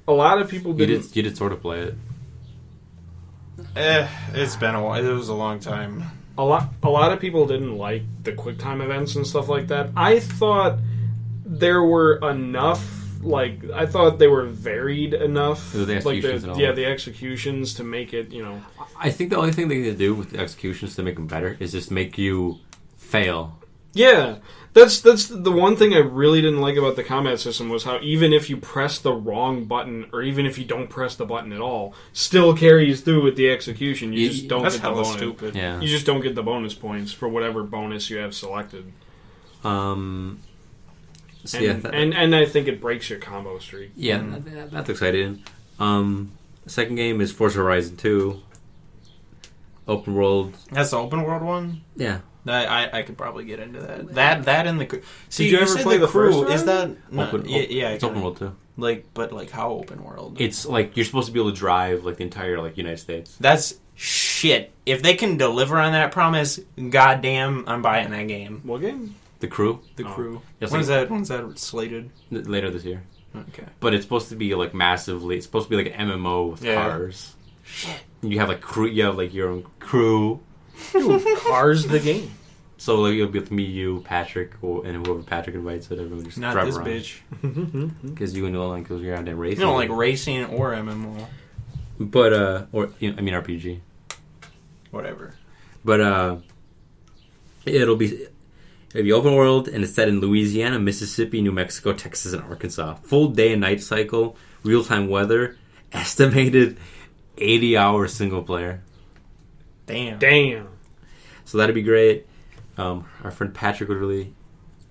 [SPEAKER 2] didn't.
[SPEAKER 3] You did sort of play it.
[SPEAKER 1] It's been a while. It was a long time.
[SPEAKER 2] A lot of people didn't like the QuickTime events and stuff like that. I thought there were enough. I thought they were varied enough.
[SPEAKER 3] The executions and all
[SPEAKER 2] yeah,
[SPEAKER 3] that.
[SPEAKER 2] the executions to make it.
[SPEAKER 3] I think the only thing they can do with the executions to make them better is just make you fail.
[SPEAKER 2] Yeah, that's the one thing I really didn't like about the combat system was how even if you press the wrong button or even if you don't press the button at all, still carries through with the execution. You just don't
[SPEAKER 1] That's
[SPEAKER 2] get the
[SPEAKER 1] hella
[SPEAKER 2] bonus.
[SPEAKER 1] stupid.
[SPEAKER 3] Yeah.
[SPEAKER 2] You just don't get the bonus points for whatever bonus you have selected.
[SPEAKER 3] So
[SPEAKER 2] And I think it breaks your combo streak.
[SPEAKER 3] yeah, that's exciting. Second game is Forza Horizon 2. Open world.
[SPEAKER 1] That's the open world one.
[SPEAKER 3] Yeah.
[SPEAKER 1] I could probably get into that. That and the see.
[SPEAKER 2] Did you ever
[SPEAKER 1] said
[SPEAKER 2] play the
[SPEAKER 1] crew?
[SPEAKER 2] first
[SPEAKER 1] Is that
[SPEAKER 3] Yeah, it's
[SPEAKER 1] I
[SPEAKER 3] open
[SPEAKER 1] kinda-
[SPEAKER 3] world too.
[SPEAKER 1] But how open world?
[SPEAKER 3] It's like you're supposed to be able to drive the entire United States.
[SPEAKER 1] That's shit. If they can deliver on that promise, goddamn, I'm buying that game.
[SPEAKER 2] What game?
[SPEAKER 3] The Crew
[SPEAKER 1] The crew.
[SPEAKER 3] Yes,
[SPEAKER 1] When's that slated?
[SPEAKER 3] later this year.
[SPEAKER 1] Okay.
[SPEAKER 3] But it's supposed to be massively. It's supposed to be an MMO with cars. Shit. You have crew. You have your own crew.
[SPEAKER 2] Dude, Cars the game.
[SPEAKER 3] So you'll be with me, you, Patrick, and whoever Patrick invites. It everyone just
[SPEAKER 1] Not
[SPEAKER 3] drive
[SPEAKER 1] this
[SPEAKER 3] around.
[SPEAKER 1] bitch.
[SPEAKER 3] Because you don't like you're out there racing.
[SPEAKER 1] You don't like racing or MMO.
[SPEAKER 3] But RPG.
[SPEAKER 1] Whatever.
[SPEAKER 3] But it'll be open world and it's set in Louisiana, Mississippi, New Mexico, Texas, and Arkansas. Full day and night cycle, real time weather, estimated 80-hour single player.
[SPEAKER 1] Damn.
[SPEAKER 3] So that'd be great. Our friend Patrick would really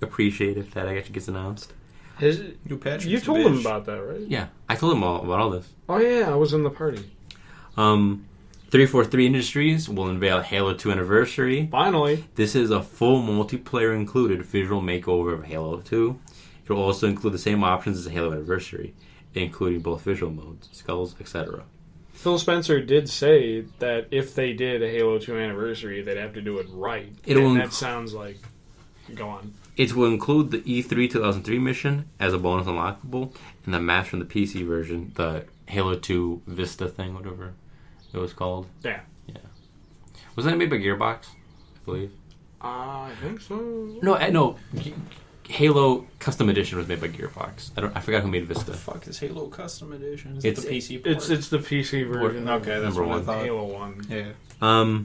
[SPEAKER 3] appreciate if that actually gets announced.
[SPEAKER 2] You told him about that, right?
[SPEAKER 3] Yeah, I told him about all this.
[SPEAKER 2] Oh yeah, I was in the party.
[SPEAKER 3] 343 Industries will unveil Halo 2 Anniversary.
[SPEAKER 2] Finally.
[SPEAKER 3] This is a full multiplayer included visual makeover of Halo 2. It will also include the same options as Halo Anniversary, including both visual modes, skulls, etc.
[SPEAKER 2] Phil Spencer did say that if they did a Halo 2 Anniversary, they'd have to do it right. That sounds like... Go on.
[SPEAKER 3] It will include the E3 2003 mission as a bonus unlockable, and the maps from the PC version, the Halo 2 Vista thing, whatever it was called.
[SPEAKER 2] Yeah.
[SPEAKER 3] Wasn't it made by Gearbox, I believe?
[SPEAKER 2] I think so.
[SPEAKER 3] No. Halo Custom Edition was made by Gearbox. I forgot who made Vista.
[SPEAKER 1] What the fuck is Halo Custom Edition? Is
[SPEAKER 3] It's
[SPEAKER 1] it the PC port?
[SPEAKER 2] It's the PC version.
[SPEAKER 1] Okay, that's
[SPEAKER 3] Number
[SPEAKER 1] what I
[SPEAKER 3] one.
[SPEAKER 1] thought.
[SPEAKER 2] Halo 1.
[SPEAKER 1] Yeah.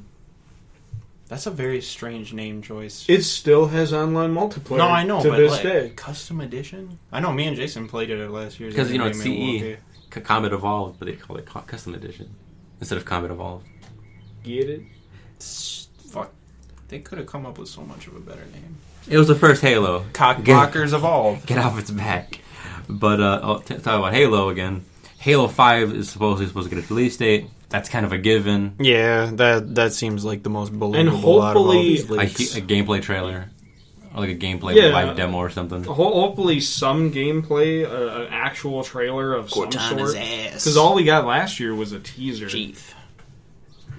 [SPEAKER 1] That's a very strange name choice.
[SPEAKER 2] It still has online multiplayer.
[SPEAKER 1] No, I know,
[SPEAKER 2] to
[SPEAKER 1] but
[SPEAKER 2] this day.
[SPEAKER 1] Custom Edition? I know me and Jason played it at last year's.
[SPEAKER 3] Because, it's
[SPEAKER 1] anime.
[SPEAKER 3] CE.
[SPEAKER 1] Okay.
[SPEAKER 3] Combat Evolved, but they call it Custom Edition instead of Combat Evolved.
[SPEAKER 2] Get it?
[SPEAKER 1] Fuck. They could have come up with so much of a better name.
[SPEAKER 3] It was the first Halo.
[SPEAKER 1] Cockblockers Evolve.
[SPEAKER 3] Get off its back. But I'll talk about Halo again. Halo 5 is supposed to get a release date. that's kind of a given.
[SPEAKER 1] Yeah, that seems like the most believable
[SPEAKER 2] hopefully
[SPEAKER 1] out of all these leaks.
[SPEAKER 3] A gameplay trailer. Or like a gameplay live demo or something.
[SPEAKER 2] Hopefully some gameplay, an actual trailer of some
[SPEAKER 1] Cortana's
[SPEAKER 2] sort.
[SPEAKER 1] ass.
[SPEAKER 2] Because all we got last year was a teaser.
[SPEAKER 1] Chief.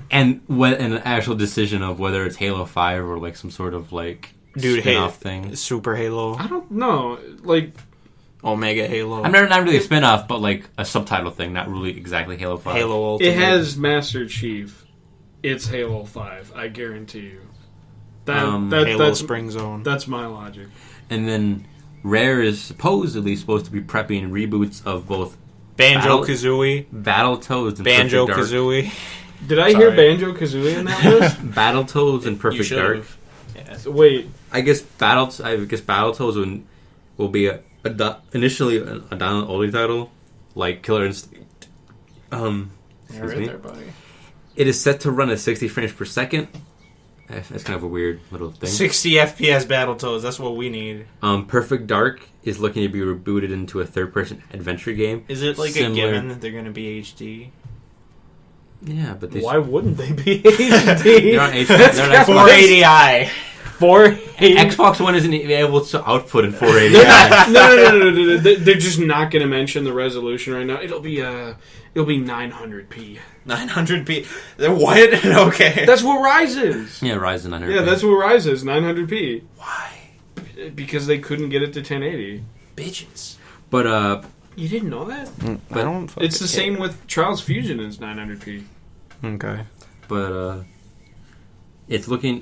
[SPEAKER 3] And an actual decision of whether it's Halo 5 or like some sort of like spin-off thing.
[SPEAKER 1] Super Halo.
[SPEAKER 2] I don't know. Like
[SPEAKER 1] Omega Halo.
[SPEAKER 3] I'm not really a spin-off, but like a subtitle thing, not really exactly Halo 5.
[SPEAKER 1] Halo Ultimate.
[SPEAKER 2] It has Master Chief. It's Halo 5, I guarantee you.
[SPEAKER 1] Halo
[SPEAKER 2] that's
[SPEAKER 1] Spring Zone.
[SPEAKER 2] That's my logic.
[SPEAKER 3] And then Rare is supposedly supposed to be prepping reboots of both
[SPEAKER 1] Banjo-Kazooie.
[SPEAKER 3] Battletoads and Perfect Dark.
[SPEAKER 1] Banjo-Kazooie.
[SPEAKER 2] Did I hear Banjo-Kazooie in that list?
[SPEAKER 3] Battletoads and Perfect Dark.
[SPEAKER 1] Yeah.
[SPEAKER 2] Wait.
[SPEAKER 3] I guess Battletoads will be initially a download-only title, like Killer Instinct. Excuse me.
[SPEAKER 1] There, buddy.
[SPEAKER 3] It is set to run at 60 frames per second. That's kind of a weird little thing.
[SPEAKER 1] 60 FPS Battletoads, that's what we need.
[SPEAKER 3] Perfect Dark is looking to be rebooted into a third-person adventure game.
[SPEAKER 1] Is it like a given that they're going to be HD?
[SPEAKER 3] Yeah, but
[SPEAKER 2] why wouldn't they be HD?
[SPEAKER 3] They're on HD. They're not
[SPEAKER 1] 480i.
[SPEAKER 2] 480.
[SPEAKER 3] Xbox One isn't even able to output in 480.
[SPEAKER 2] No. They're just not going to mention the resolution right now. It'll be 900p.
[SPEAKER 1] 900p. What? Okay.
[SPEAKER 2] That's what Rise is.
[SPEAKER 3] Yeah, Ryzen 900.
[SPEAKER 2] Yeah, that's what Rise is. 900p.
[SPEAKER 1] Why?
[SPEAKER 2] Because they couldn't get it to 1080.
[SPEAKER 1] Bitches.
[SPEAKER 3] But
[SPEAKER 2] You didn't know that?
[SPEAKER 1] I don't.
[SPEAKER 2] It's the same with Trials Fusion is 900p.
[SPEAKER 1] Okay.
[SPEAKER 3] But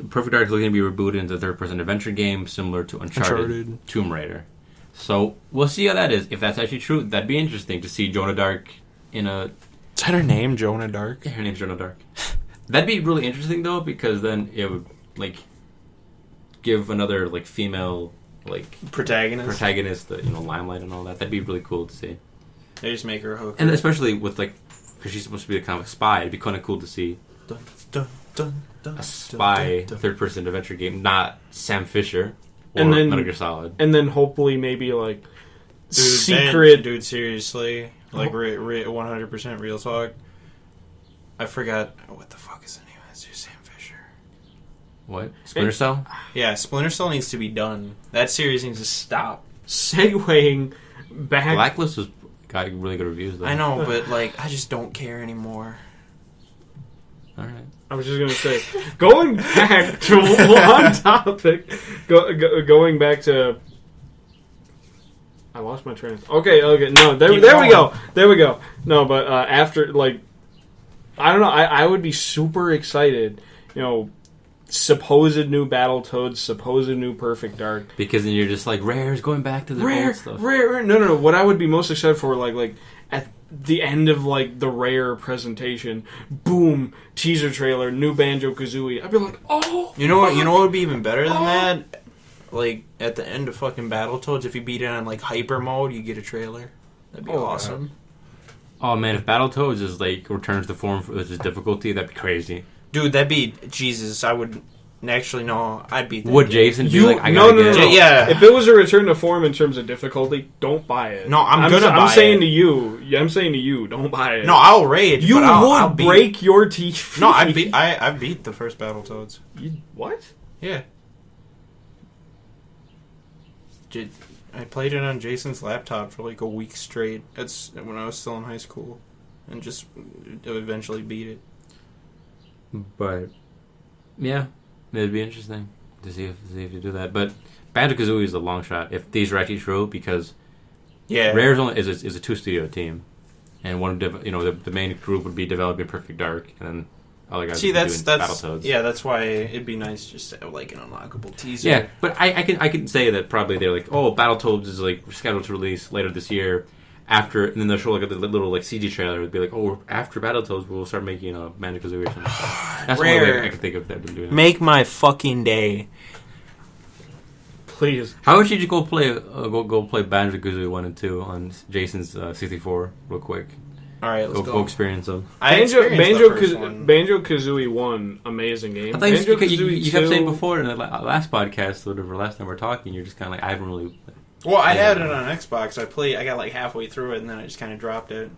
[SPEAKER 3] Perfect Dark is looking to be rebooted into a third-person adventure game similar to Uncharted. Tomb Raider. So we'll see how that is. If that's actually true, that'd be interesting to see Jonah Dark in a.
[SPEAKER 1] Is that her name, Jonah Dark?
[SPEAKER 3] Yeah, her name's Jonah Dark. That'd be really interesting though, because then it would like give another like female like protagonist the limelight and all that. That'd be really cool to see.
[SPEAKER 1] They just make her a hooker.
[SPEAKER 3] And especially with like, because she's supposed to be a kind of spy, it'd be kind of cool to see a spy third-person adventure game, not Sam Fisher or Metal Gear Solid.
[SPEAKER 2] And then hopefully maybe like
[SPEAKER 1] secret. Dude, seriously. Like 100% real talk. I forgot what the fuck is the name of that series. Sam Fisher.
[SPEAKER 3] What? Splinter Cell?
[SPEAKER 1] Yeah, Splinter Cell needs to be done. That series needs to stop.
[SPEAKER 2] Segueing back.
[SPEAKER 3] Blacklist got really good reviews though.
[SPEAKER 1] I know, but like I just don't care anymore.
[SPEAKER 3] All right.
[SPEAKER 2] I was just gonna say, going back to one topic, going back to. I lost my train of thought. Okay. No, there we go. No, but after, like, I don't know, I would be super excited, supposed new Battletoads, supposed new Perfect Dark.
[SPEAKER 3] Because then you're just like, Rare's going back to the old stuff.
[SPEAKER 2] Rare. No. What I would be most excited for, like at the end of, like, the Rare presentation, boom, teaser trailer, new Banjo-Kazooie. I'd be like, oh!
[SPEAKER 1] You know what would be even better than that? Like, at the end of fucking Battletoads, if you beat it on, like, hyper mode, you get a trailer. That'd be awesome.
[SPEAKER 3] Oh, man, if Battletoads is, like, returns to form with its difficulty, that'd be crazy.
[SPEAKER 1] Dude, that'd be... Jesus, I would... Actually, no, I'd beat that.
[SPEAKER 3] Would Jason be like, I
[SPEAKER 2] no,
[SPEAKER 3] gotta get it?
[SPEAKER 1] Yeah.
[SPEAKER 2] If it was a return to form in terms of difficulty, don't buy it.
[SPEAKER 1] No, I'm gonna buy it.
[SPEAKER 2] I'm saying to you, don't buy it.
[SPEAKER 1] No, I'll rage,
[SPEAKER 2] You
[SPEAKER 1] but I'll
[SPEAKER 2] would break your teeth.
[SPEAKER 1] No, I beat the first Battletoads.
[SPEAKER 2] What?
[SPEAKER 1] Yeah. I played it on Jason's laptop for like a week straight. That's when I was still in high school, and just eventually beat it.
[SPEAKER 3] But yeah, it'd be interesting to see if you do that. But Banjo-Kazooie is a long shot if these are actually true, because Rare's only is a 2-studio team, and one of the main group would be developing Perfect Dark, and then other guys would be doing Battletoads.
[SPEAKER 1] Yeah, that's why it'd be nice just to have like an unlockable teaser.
[SPEAKER 3] Yeah, but I can say that probably they're like, oh, Battletoads is like scheduled to release later this year. After, and then they'll show like a little like CG trailer. It'd be like, oh, after Battletoads, we'll start making a Banjo-Kazooie or something. That's one way I can think of them doing it.
[SPEAKER 1] Make my fucking day.
[SPEAKER 2] Please.
[SPEAKER 3] How about you just go play Banjo-Kazooie 1 and 2 on Jason's 64 real quick?
[SPEAKER 1] All right, let's
[SPEAKER 3] go experience them.
[SPEAKER 2] Banjo-Kazooie 1, amazing game.
[SPEAKER 3] I think you kept saying before in the last podcast, whatever, last time we were talking, you're just kind of like, I haven't really...
[SPEAKER 1] Well, I had it on Xbox. I got like halfway through it, and then I just kind of dropped it.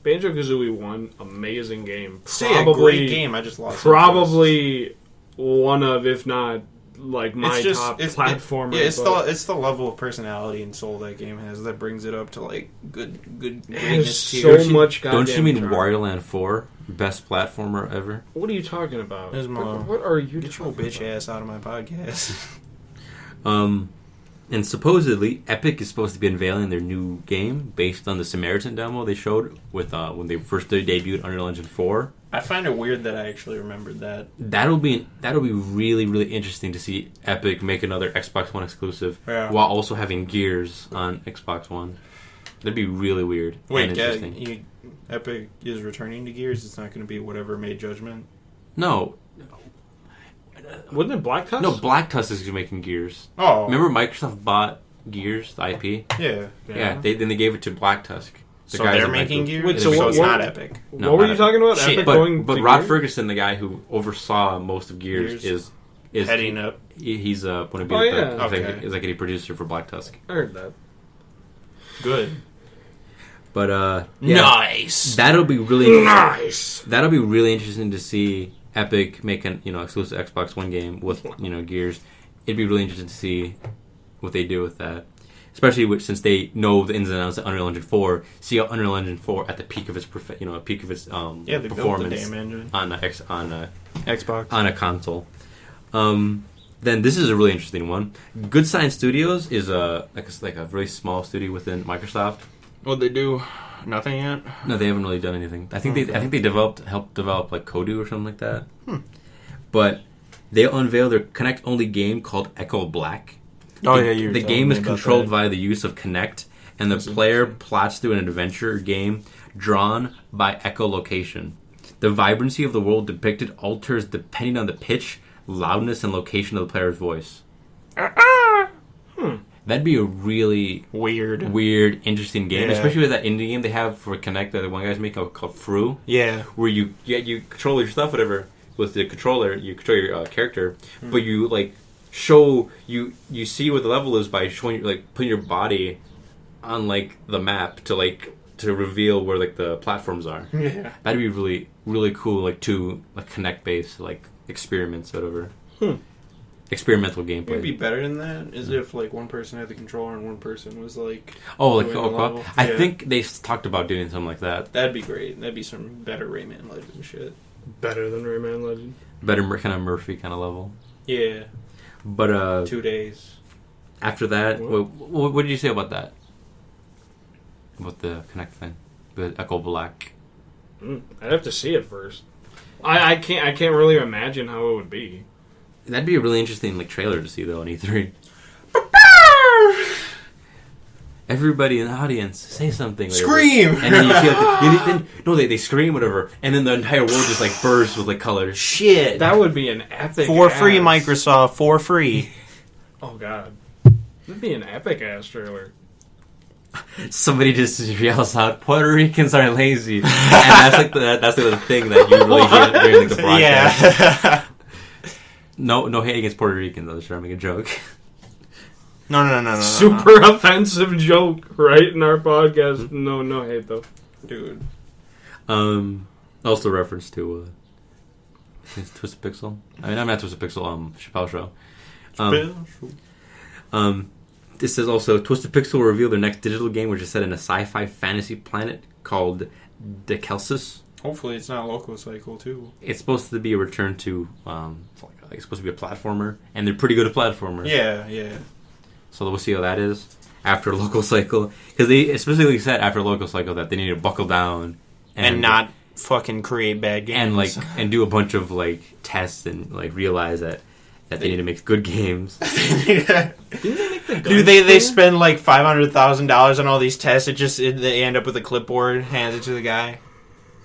[SPEAKER 2] Banjo-Kazooie 1, amazing game.
[SPEAKER 1] Still a great game. I just lost.
[SPEAKER 2] Probably one of, if not like my top platformer.
[SPEAKER 1] It's the level of personality and soul that game has that brings it up to like good greatness
[SPEAKER 2] so much.
[SPEAKER 3] Don't you mean
[SPEAKER 2] charm.
[SPEAKER 3] Wario Land 4, best platformer ever?
[SPEAKER 2] What are you talking about?
[SPEAKER 1] What
[SPEAKER 2] are you?
[SPEAKER 1] Get your bitch ass out of my podcast.
[SPEAKER 3] And supposedly, Epic is supposed to be unveiling their new game based on the Samaritan demo they showed with when they first debuted Unreal Engine 4.
[SPEAKER 1] I find it weird that I actually remembered that.
[SPEAKER 3] That'll be really, really interesting to see Epic make another Xbox One exclusive while also having Gears on Xbox One. That'd be really weird.
[SPEAKER 1] Wait,
[SPEAKER 3] and interesting.
[SPEAKER 1] Epic is returning to Gears? It's not going to be whatever made Judgment?
[SPEAKER 3] No.
[SPEAKER 2] Wasn't it Black Tusk?
[SPEAKER 3] No, Black Tusk is making Gears.
[SPEAKER 1] Oh.
[SPEAKER 3] Remember Microsoft bought Gears, the IP?
[SPEAKER 1] Yeah.
[SPEAKER 3] Then they gave it to Black Tusk.
[SPEAKER 1] So they're making Gears?
[SPEAKER 2] Wait,
[SPEAKER 1] so it's not Epic.
[SPEAKER 3] No,
[SPEAKER 2] what were you talking about?
[SPEAKER 1] Shit.
[SPEAKER 2] Epic
[SPEAKER 3] But Rod
[SPEAKER 2] Gears?
[SPEAKER 3] Ferguson, the guy who oversaw most of Gears, is
[SPEAKER 1] heading up.
[SPEAKER 3] He's going to be the executive producer for Black Tusk.
[SPEAKER 2] I heard that.
[SPEAKER 1] Good.
[SPEAKER 3] But
[SPEAKER 1] nice.
[SPEAKER 3] That'll be really
[SPEAKER 2] nice.
[SPEAKER 3] That'll be really interesting to see Epic make an exclusive Xbox One game with Gears. It'd be really interesting to see what they do with that, especially since they know the ins and outs of Unreal Engine 4. See how Unreal Engine 4 at the peak of its performance on
[SPEAKER 1] Xbox
[SPEAKER 3] on a console. Then this is a really interesting one. Good Science Studios is a really small studio within Microsoft.
[SPEAKER 1] What'd they do? Nothing yet?
[SPEAKER 3] No, they haven't really done anything. I think they helped develop like Kodu or something like that. But they unveiled their Kinect only game called Echo Black.
[SPEAKER 1] Oh yeah,
[SPEAKER 3] the game is controlled via the use of Kinect, and the player plots through an adventure game drawn by echolocation. The vibrancy of the world depicted alters depending on the pitch, loudness, and location of the player's voice. That'd be a really weird, interesting game, especially with that indie game they have for Kinect that the one guy's making called Fru.
[SPEAKER 1] Yeah,
[SPEAKER 3] where you control your stuff, whatever, with the controller. You control your character, but you show you see what the level is by showing putting your body on the map to reveal where the platforms are.
[SPEAKER 1] Yeah,
[SPEAKER 3] that'd be really, really cool. Two Kinect based experiments, whatever. Experimental gameplay.
[SPEAKER 1] It'd be better than that. Is if one person had the controller and one person was
[SPEAKER 3] I think they talked about doing something like that.
[SPEAKER 1] That'd be great. That'd be some better Rayman Legend shit.
[SPEAKER 2] Better than Rayman Legend.
[SPEAKER 3] Better kind of Murphy kind of level.
[SPEAKER 1] Yeah.
[SPEAKER 3] But
[SPEAKER 1] 2 days.
[SPEAKER 3] After that, what did you say about that? About the Kinect thing, the Echo Black.
[SPEAKER 2] I'd have to see it first. I can't really imagine how it would be.
[SPEAKER 3] That'd be a really interesting trailer to see though on E3. Everybody in the audience say something.
[SPEAKER 1] Scream!
[SPEAKER 3] And then you see they scream whatever, and then the entire world just bursts with colors.
[SPEAKER 1] Shit,
[SPEAKER 2] that would be an epic.
[SPEAKER 1] For free, Microsoft. For free.
[SPEAKER 2] Oh god, that'd be an epic ass trailer.
[SPEAKER 3] Somebody just yells out, "Puerto Ricans are lazy," and that's the thing that you really hear during the broadcast.
[SPEAKER 1] Yeah.
[SPEAKER 3] No hate against Puerto Ricans. I was trying to make a joke.
[SPEAKER 1] No.
[SPEAKER 2] Super offensive joke right in our podcast. No hate though,
[SPEAKER 1] dude.
[SPEAKER 3] Also reference to Twisted Pixel. I mean, I'm not Twisted Pixel. Chappelle Show. This says also Twisted Pixel will reveal their next digital game, which is set in a sci-fi fantasy planet called Dekelsis.
[SPEAKER 1] Hopefully, it's not Loco Cycle too.
[SPEAKER 3] It's supposed to be a return to it's supposed to be a platformer, and they're pretty good at platformers.
[SPEAKER 1] Yeah.
[SPEAKER 3] So we'll see how that is after Local Cycle, because they specifically said after Local Cycle that they need to buckle down
[SPEAKER 1] and not fucking create bad games
[SPEAKER 3] and do a bunch of tests and realize that they need to make good games.
[SPEAKER 1] Didn't they make the Dude, they spend $500,000 on all these tests. They end up with a clipboard, hands it to the guy.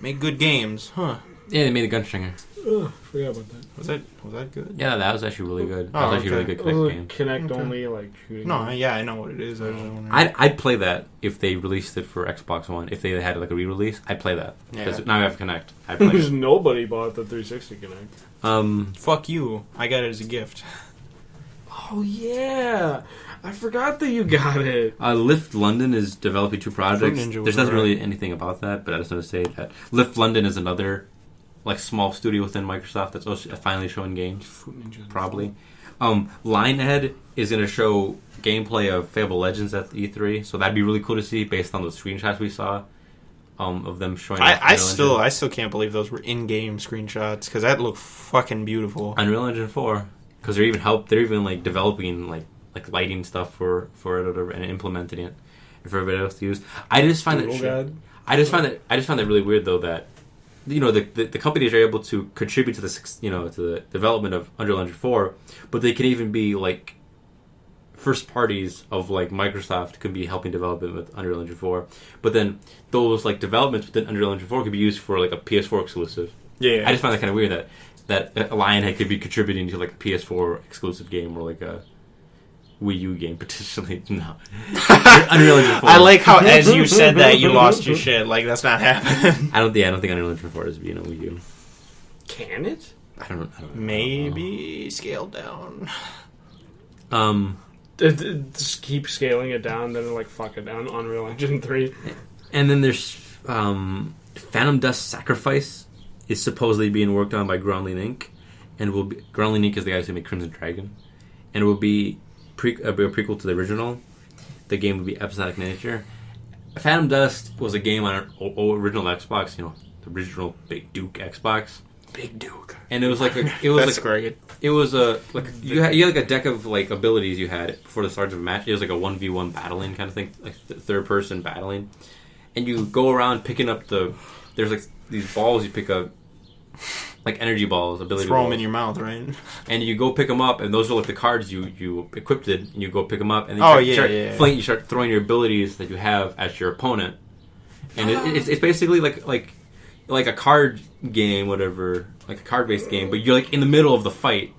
[SPEAKER 1] Make good games, huh?
[SPEAKER 3] Yeah, they made the Gunstringer.
[SPEAKER 2] Oh, forgot about that.
[SPEAKER 1] Was that good?
[SPEAKER 3] Yeah, that was actually really good.
[SPEAKER 1] That
[SPEAKER 3] was actually a really good Kinect game.
[SPEAKER 2] Kinect only shooting.
[SPEAKER 1] No, yeah, I know what it is.
[SPEAKER 3] I'd play that if they released it for Xbox One. If they had a re-release, I'd play that. Because now I have Kinect. I'd play
[SPEAKER 2] Because nobody bought the 360 Kinect.
[SPEAKER 1] Fuck you. I got it as a gift.
[SPEAKER 2] Oh yeah, I forgot that you got it.
[SPEAKER 3] Lift London is developing 2 projects. There's nothing really anything about that, but I just want to say that Lift London is another like small studio within Microsoft that's also finally showing games. Probably. Lionhead is going to show gameplay of Fable Legends at the E3, so that'd be really cool to see based on those screenshots we saw of them showing.
[SPEAKER 1] I still can't believe those were in-game screenshots because that looked fucking beautiful.
[SPEAKER 3] Unreal Engine 4, because they're even like developing like lighting stuff for it or whatever, and implementing it for everybody else to use. I just find that really weird though that the companies are able to contribute to the development of Unreal Engine 4, but they can even be like first parties of like Microsoft could be helping develop it with Unreal Engine 4, but then those like developments within Unreal Engine 4 could be used for like a PS4 exclusive.
[SPEAKER 1] Yeah,
[SPEAKER 3] I just find that kind of weird that Lionhead could be contributing to like a PS4 exclusive game or like a Wii U game potentially. No, Unreal Engine 4.
[SPEAKER 1] I like how as you said that you lost your shit. Like that's not happening.
[SPEAKER 3] I don't think Unreal Engine 4 is being a Wii U.
[SPEAKER 2] Can it?
[SPEAKER 3] I don't know.
[SPEAKER 1] Maybe scaled down.
[SPEAKER 2] Just keep scaling it down, then like fuck it down. Unreal Engine 3.
[SPEAKER 3] And then there's Phantom Dust Sacrifice is supposedly being worked on by Groundling Inc. And Groundling Inc. is the guys who make Crimson Dragon, and it will be a prequel to the original. The game would be episodic in nature. Phantom Dust was a game on an original Xbox, the original Big Duke Xbox.
[SPEAKER 1] Big Duke.
[SPEAKER 3] And it was like
[SPEAKER 1] great.
[SPEAKER 3] It was you had like a deck of like abilities you had before the start of a match. It was like a 1v1 battling kind of thing, like third person battling. And you go around picking up there's like these balls you pick up, like energy balls, ability
[SPEAKER 1] Throw
[SPEAKER 3] balls.
[SPEAKER 1] them in your mouth, right?
[SPEAKER 3] And you go pick them up, and those are like the cards you equipped it, and you go pick them up, and
[SPEAKER 1] then
[SPEAKER 3] you start throwing your abilities that you have at your opponent. And it's basically like a card game, whatever, like a card-based game, but you're like in the middle of the fight,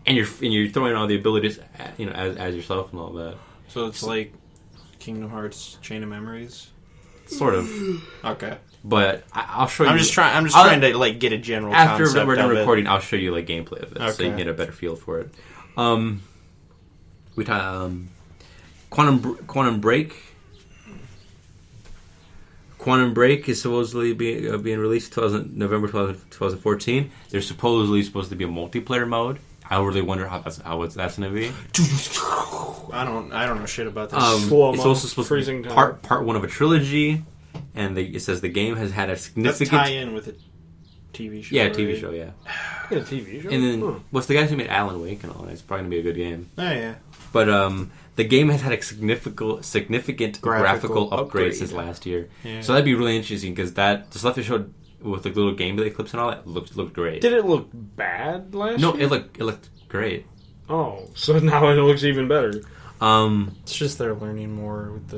[SPEAKER 3] and you're throwing all the abilities, as yourself and all that.
[SPEAKER 1] So it's like Kingdom Hearts Chain of Memories,
[SPEAKER 3] sort of.
[SPEAKER 1] Okay,
[SPEAKER 3] but I'll show you.
[SPEAKER 1] I'm just trying to like get a general
[SPEAKER 3] after
[SPEAKER 1] concept
[SPEAKER 3] we're done
[SPEAKER 1] of
[SPEAKER 3] recording. I'll show you like gameplay of it, so you can get a better feel for it. We talk Quantum Break. Quantum Break is supposedly being released November 2014. There's supposedly supposed to be a multiplayer mode. I really wonder how that's going to be.
[SPEAKER 1] I don't know shit about this.
[SPEAKER 3] It's also supposed to be part one of a trilogy, and it says the game has had a significant
[SPEAKER 1] tie-in with a TV show.
[SPEAKER 3] Yeah, TV show. Yeah,
[SPEAKER 2] a TV show.
[SPEAKER 3] And then what's the guy who made Alan Wake and all that? It's probably going to be a good game.
[SPEAKER 1] Oh yeah.
[SPEAKER 3] But the game has had a significant graphical upgrades since last year. Yeah. So that'd be really interesting because the stuff they showed with the little gameplay clips and all that looked great.
[SPEAKER 2] Did it look bad last year?
[SPEAKER 3] No, it looked great.
[SPEAKER 2] Oh, so now it looks even better.
[SPEAKER 1] It's just they're learning more with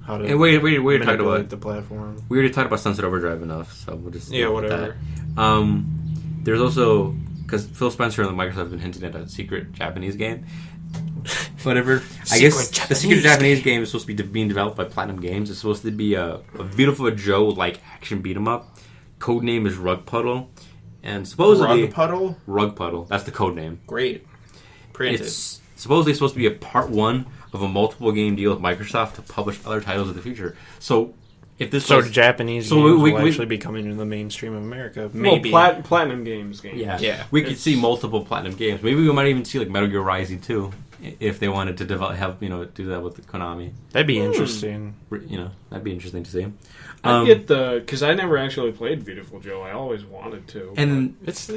[SPEAKER 1] how to
[SPEAKER 3] we talked about
[SPEAKER 1] the platform.
[SPEAKER 3] We already talked about Sunset Overdrive enough, so we'll just
[SPEAKER 1] whatever.
[SPEAKER 3] That. There's also because Phil Spencer and Microsoft have been hinting at a secret Japanese game. Whatever. I guess the secret Japanese game is supposed to be being developed by Platinum Games. It's supposed to be a Beautiful Joe like action beat 'em up. Code name is Rug Puddle, and supposedly Rug Puddle. That's the code name.
[SPEAKER 1] Great. Printed.
[SPEAKER 3] It's supposedly supposed to be a part one of a multiple game deal with Microsoft to publish other titles in the future. So if this
[SPEAKER 1] Japanese games will actually be coming into the mainstream of America. Maybe
[SPEAKER 2] Platinum Games game.
[SPEAKER 3] Yeah. We could see multiple Platinum Games. Maybe we might even see like Metal Gear Rising 2 if they wanted to do that with Konami.
[SPEAKER 1] That'd be interesting.
[SPEAKER 3] That'd be interesting to see.
[SPEAKER 2] I get because I never actually played Beautiful Joe. I always wanted to.
[SPEAKER 3] And
[SPEAKER 1] it's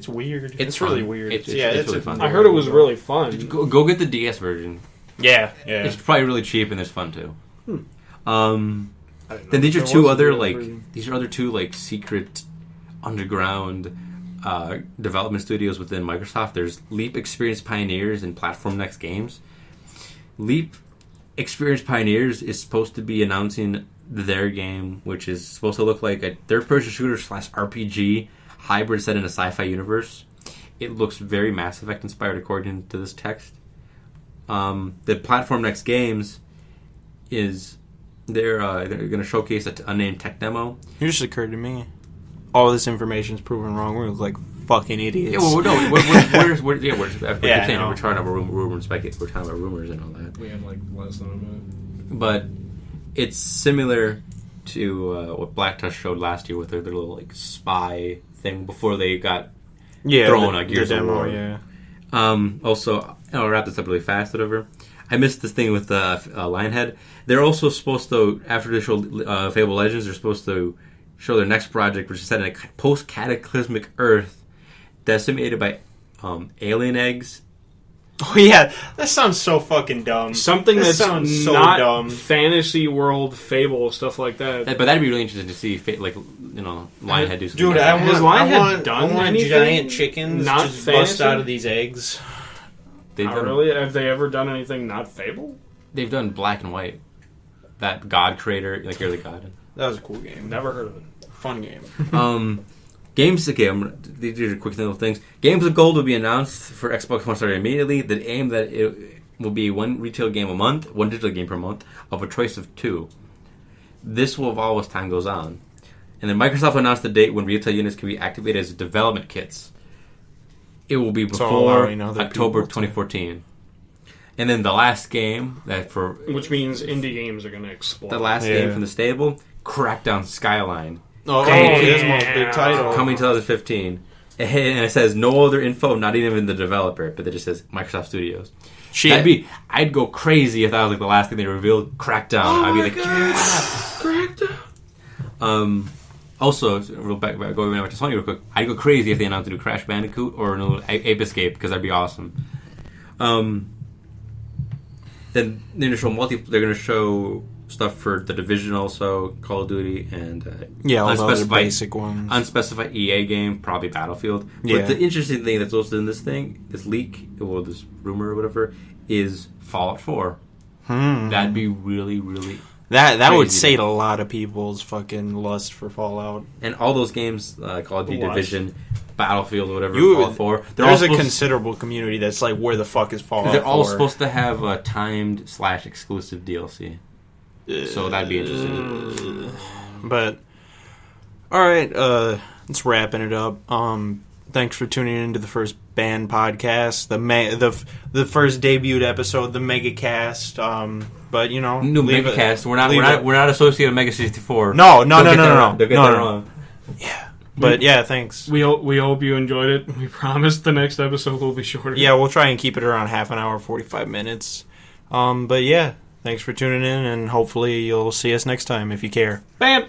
[SPEAKER 1] weird. It's
[SPEAKER 3] fun.
[SPEAKER 1] really weird.
[SPEAKER 3] It's really fun.
[SPEAKER 2] I heard it was really fun.
[SPEAKER 3] Go get the DS version.
[SPEAKER 1] Yeah.
[SPEAKER 3] It's probably really cheap and it's fun too. Then these are two other secret underground development studios within Microsoft. There's Leap Experience Pioneers and Platform Next Games. Leap Experience Pioneers is supposed to be announcing their game, which is supposed to look like a third-person shooter / RPG hybrid set in a sci-fi universe. It looks very Mass Effect inspired, according to this text. The Platform Next Games is they're going to showcase an unnamed tech demo.
[SPEAKER 1] It just occurred to me. all this information's proven wrong. We're like fucking idiots.
[SPEAKER 3] Yeah, well, no, we're
[SPEAKER 1] Yeah,
[SPEAKER 3] saying
[SPEAKER 1] no.
[SPEAKER 3] we're talking about rumors, we're talking about rumors and all that.
[SPEAKER 2] We have like less than a minute.
[SPEAKER 3] But it's similar to what Black Tusk showed last year with their little like spy thing before they got thrown on Gears of War.
[SPEAKER 1] Yeah.
[SPEAKER 3] Also, I'll wrap this up really fast. Whatever. I missed this thing with Lionhead. They're also supposed to, after they show Fable Legends, they're supposed to show their next project, which is set in a post-cataclysmic Earth decimated by alien eggs.
[SPEAKER 1] Oh yeah, that sounds so fucking dumb.
[SPEAKER 2] Something
[SPEAKER 1] That
[SPEAKER 2] that's
[SPEAKER 1] sounds so
[SPEAKER 2] not
[SPEAKER 1] dumb.
[SPEAKER 2] fantasy world, Fable, stuff like that.
[SPEAKER 3] But that'd be really interesting to see, Lionhead do something.
[SPEAKER 1] Dude,
[SPEAKER 3] like that.
[SPEAKER 2] Has Lionhead done
[SPEAKER 1] I want
[SPEAKER 2] anything
[SPEAKER 1] giant chickens
[SPEAKER 2] not
[SPEAKER 1] just bust
[SPEAKER 2] fantasy?
[SPEAKER 1] out of these eggs.
[SPEAKER 3] They've
[SPEAKER 2] Not
[SPEAKER 3] done,
[SPEAKER 2] really? Have they ever done anything not Fable?
[SPEAKER 3] They've done Black and White. That God creator, like you're the God.
[SPEAKER 1] That was a cool game.
[SPEAKER 2] Never heard of it.
[SPEAKER 1] Fun game.
[SPEAKER 3] Games of Gold. These are quick little things. Games of Gold will be announced for Xbox One starting immediately. The aim that it will be one retail game a month, one digital game per month, of a choice of two. This will evolve as time goes on. And then Microsoft announced the date when retail units can be activated as development kits. It will be
[SPEAKER 1] So
[SPEAKER 3] before
[SPEAKER 1] allowing other
[SPEAKER 3] October
[SPEAKER 1] people to-
[SPEAKER 3] 2014. And then the last game
[SPEAKER 2] Which means indie games are going to explode.
[SPEAKER 3] the last
[SPEAKER 1] Yeah.
[SPEAKER 3] game from the stable, Crackdown Skyline.
[SPEAKER 1] Oh,
[SPEAKER 2] Damn.
[SPEAKER 1] Gizmo's big title.
[SPEAKER 3] Coming 2015. And it says no other info, not even the developer, but it just says Microsoft Studios.
[SPEAKER 1] Shit.
[SPEAKER 3] I'd go crazy if that was like the last thing they revealed. Crackdown. I'd be like,
[SPEAKER 2] Crackdown.
[SPEAKER 3] Also, going back to Sony real quick, I'd go crazy if they announced a new Crash Bandicoot or a new Ape Escape because that'd be awesome. Then they're going to show stuff for The Division also, Call of Duty, and
[SPEAKER 1] all the other basic ones.
[SPEAKER 3] unspecified EA game, probably Battlefield.
[SPEAKER 1] Yeah.
[SPEAKER 3] But the interesting thing that's also in this leak, or this rumor or whatever, is Fallout 4. That'd be really, really...
[SPEAKER 1] That would
[SPEAKER 3] crazy.
[SPEAKER 1] sate a lot of people's fucking lust for Fallout.
[SPEAKER 3] And all those games, Call of Duty,
[SPEAKER 2] Lust.
[SPEAKER 3] Division, Battlefield, or whatever,
[SPEAKER 1] You-
[SPEAKER 3] Fallout 4,
[SPEAKER 1] There's a considerable community that's like, where the fuck is Fallout 4?
[SPEAKER 3] they're all supposed to have a timed / exclusive DLC. So that'd be interesting.
[SPEAKER 1] But, alright, let's wrapping it up. Thanks for tuning into the first B.A.N podcast, the first debuted episode, the Mega Cast. But
[SPEAKER 3] New
[SPEAKER 1] leave it-
[SPEAKER 3] Megacast.
[SPEAKER 1] leave
[SPEAKER 3] We're not associated with Mega 64.
[SPEAKER 1] No.
[SPEAKER 3] Don't get that
[SPEAKER 1] No.
[SPEAKER 3] wrong.
[SPEAKER 1] But yeah, thanks.
[SPEAKER 2] We hope you enjoyed it. We promise the next episode will be shorter.
[SPEAKER 1] Yeah, we'll try and keep it around half an hour, 45 minutes. But yeah, thanks for tuning in, and hopefully you'll see us next time if you care.
[SPEAKER 2] Bam!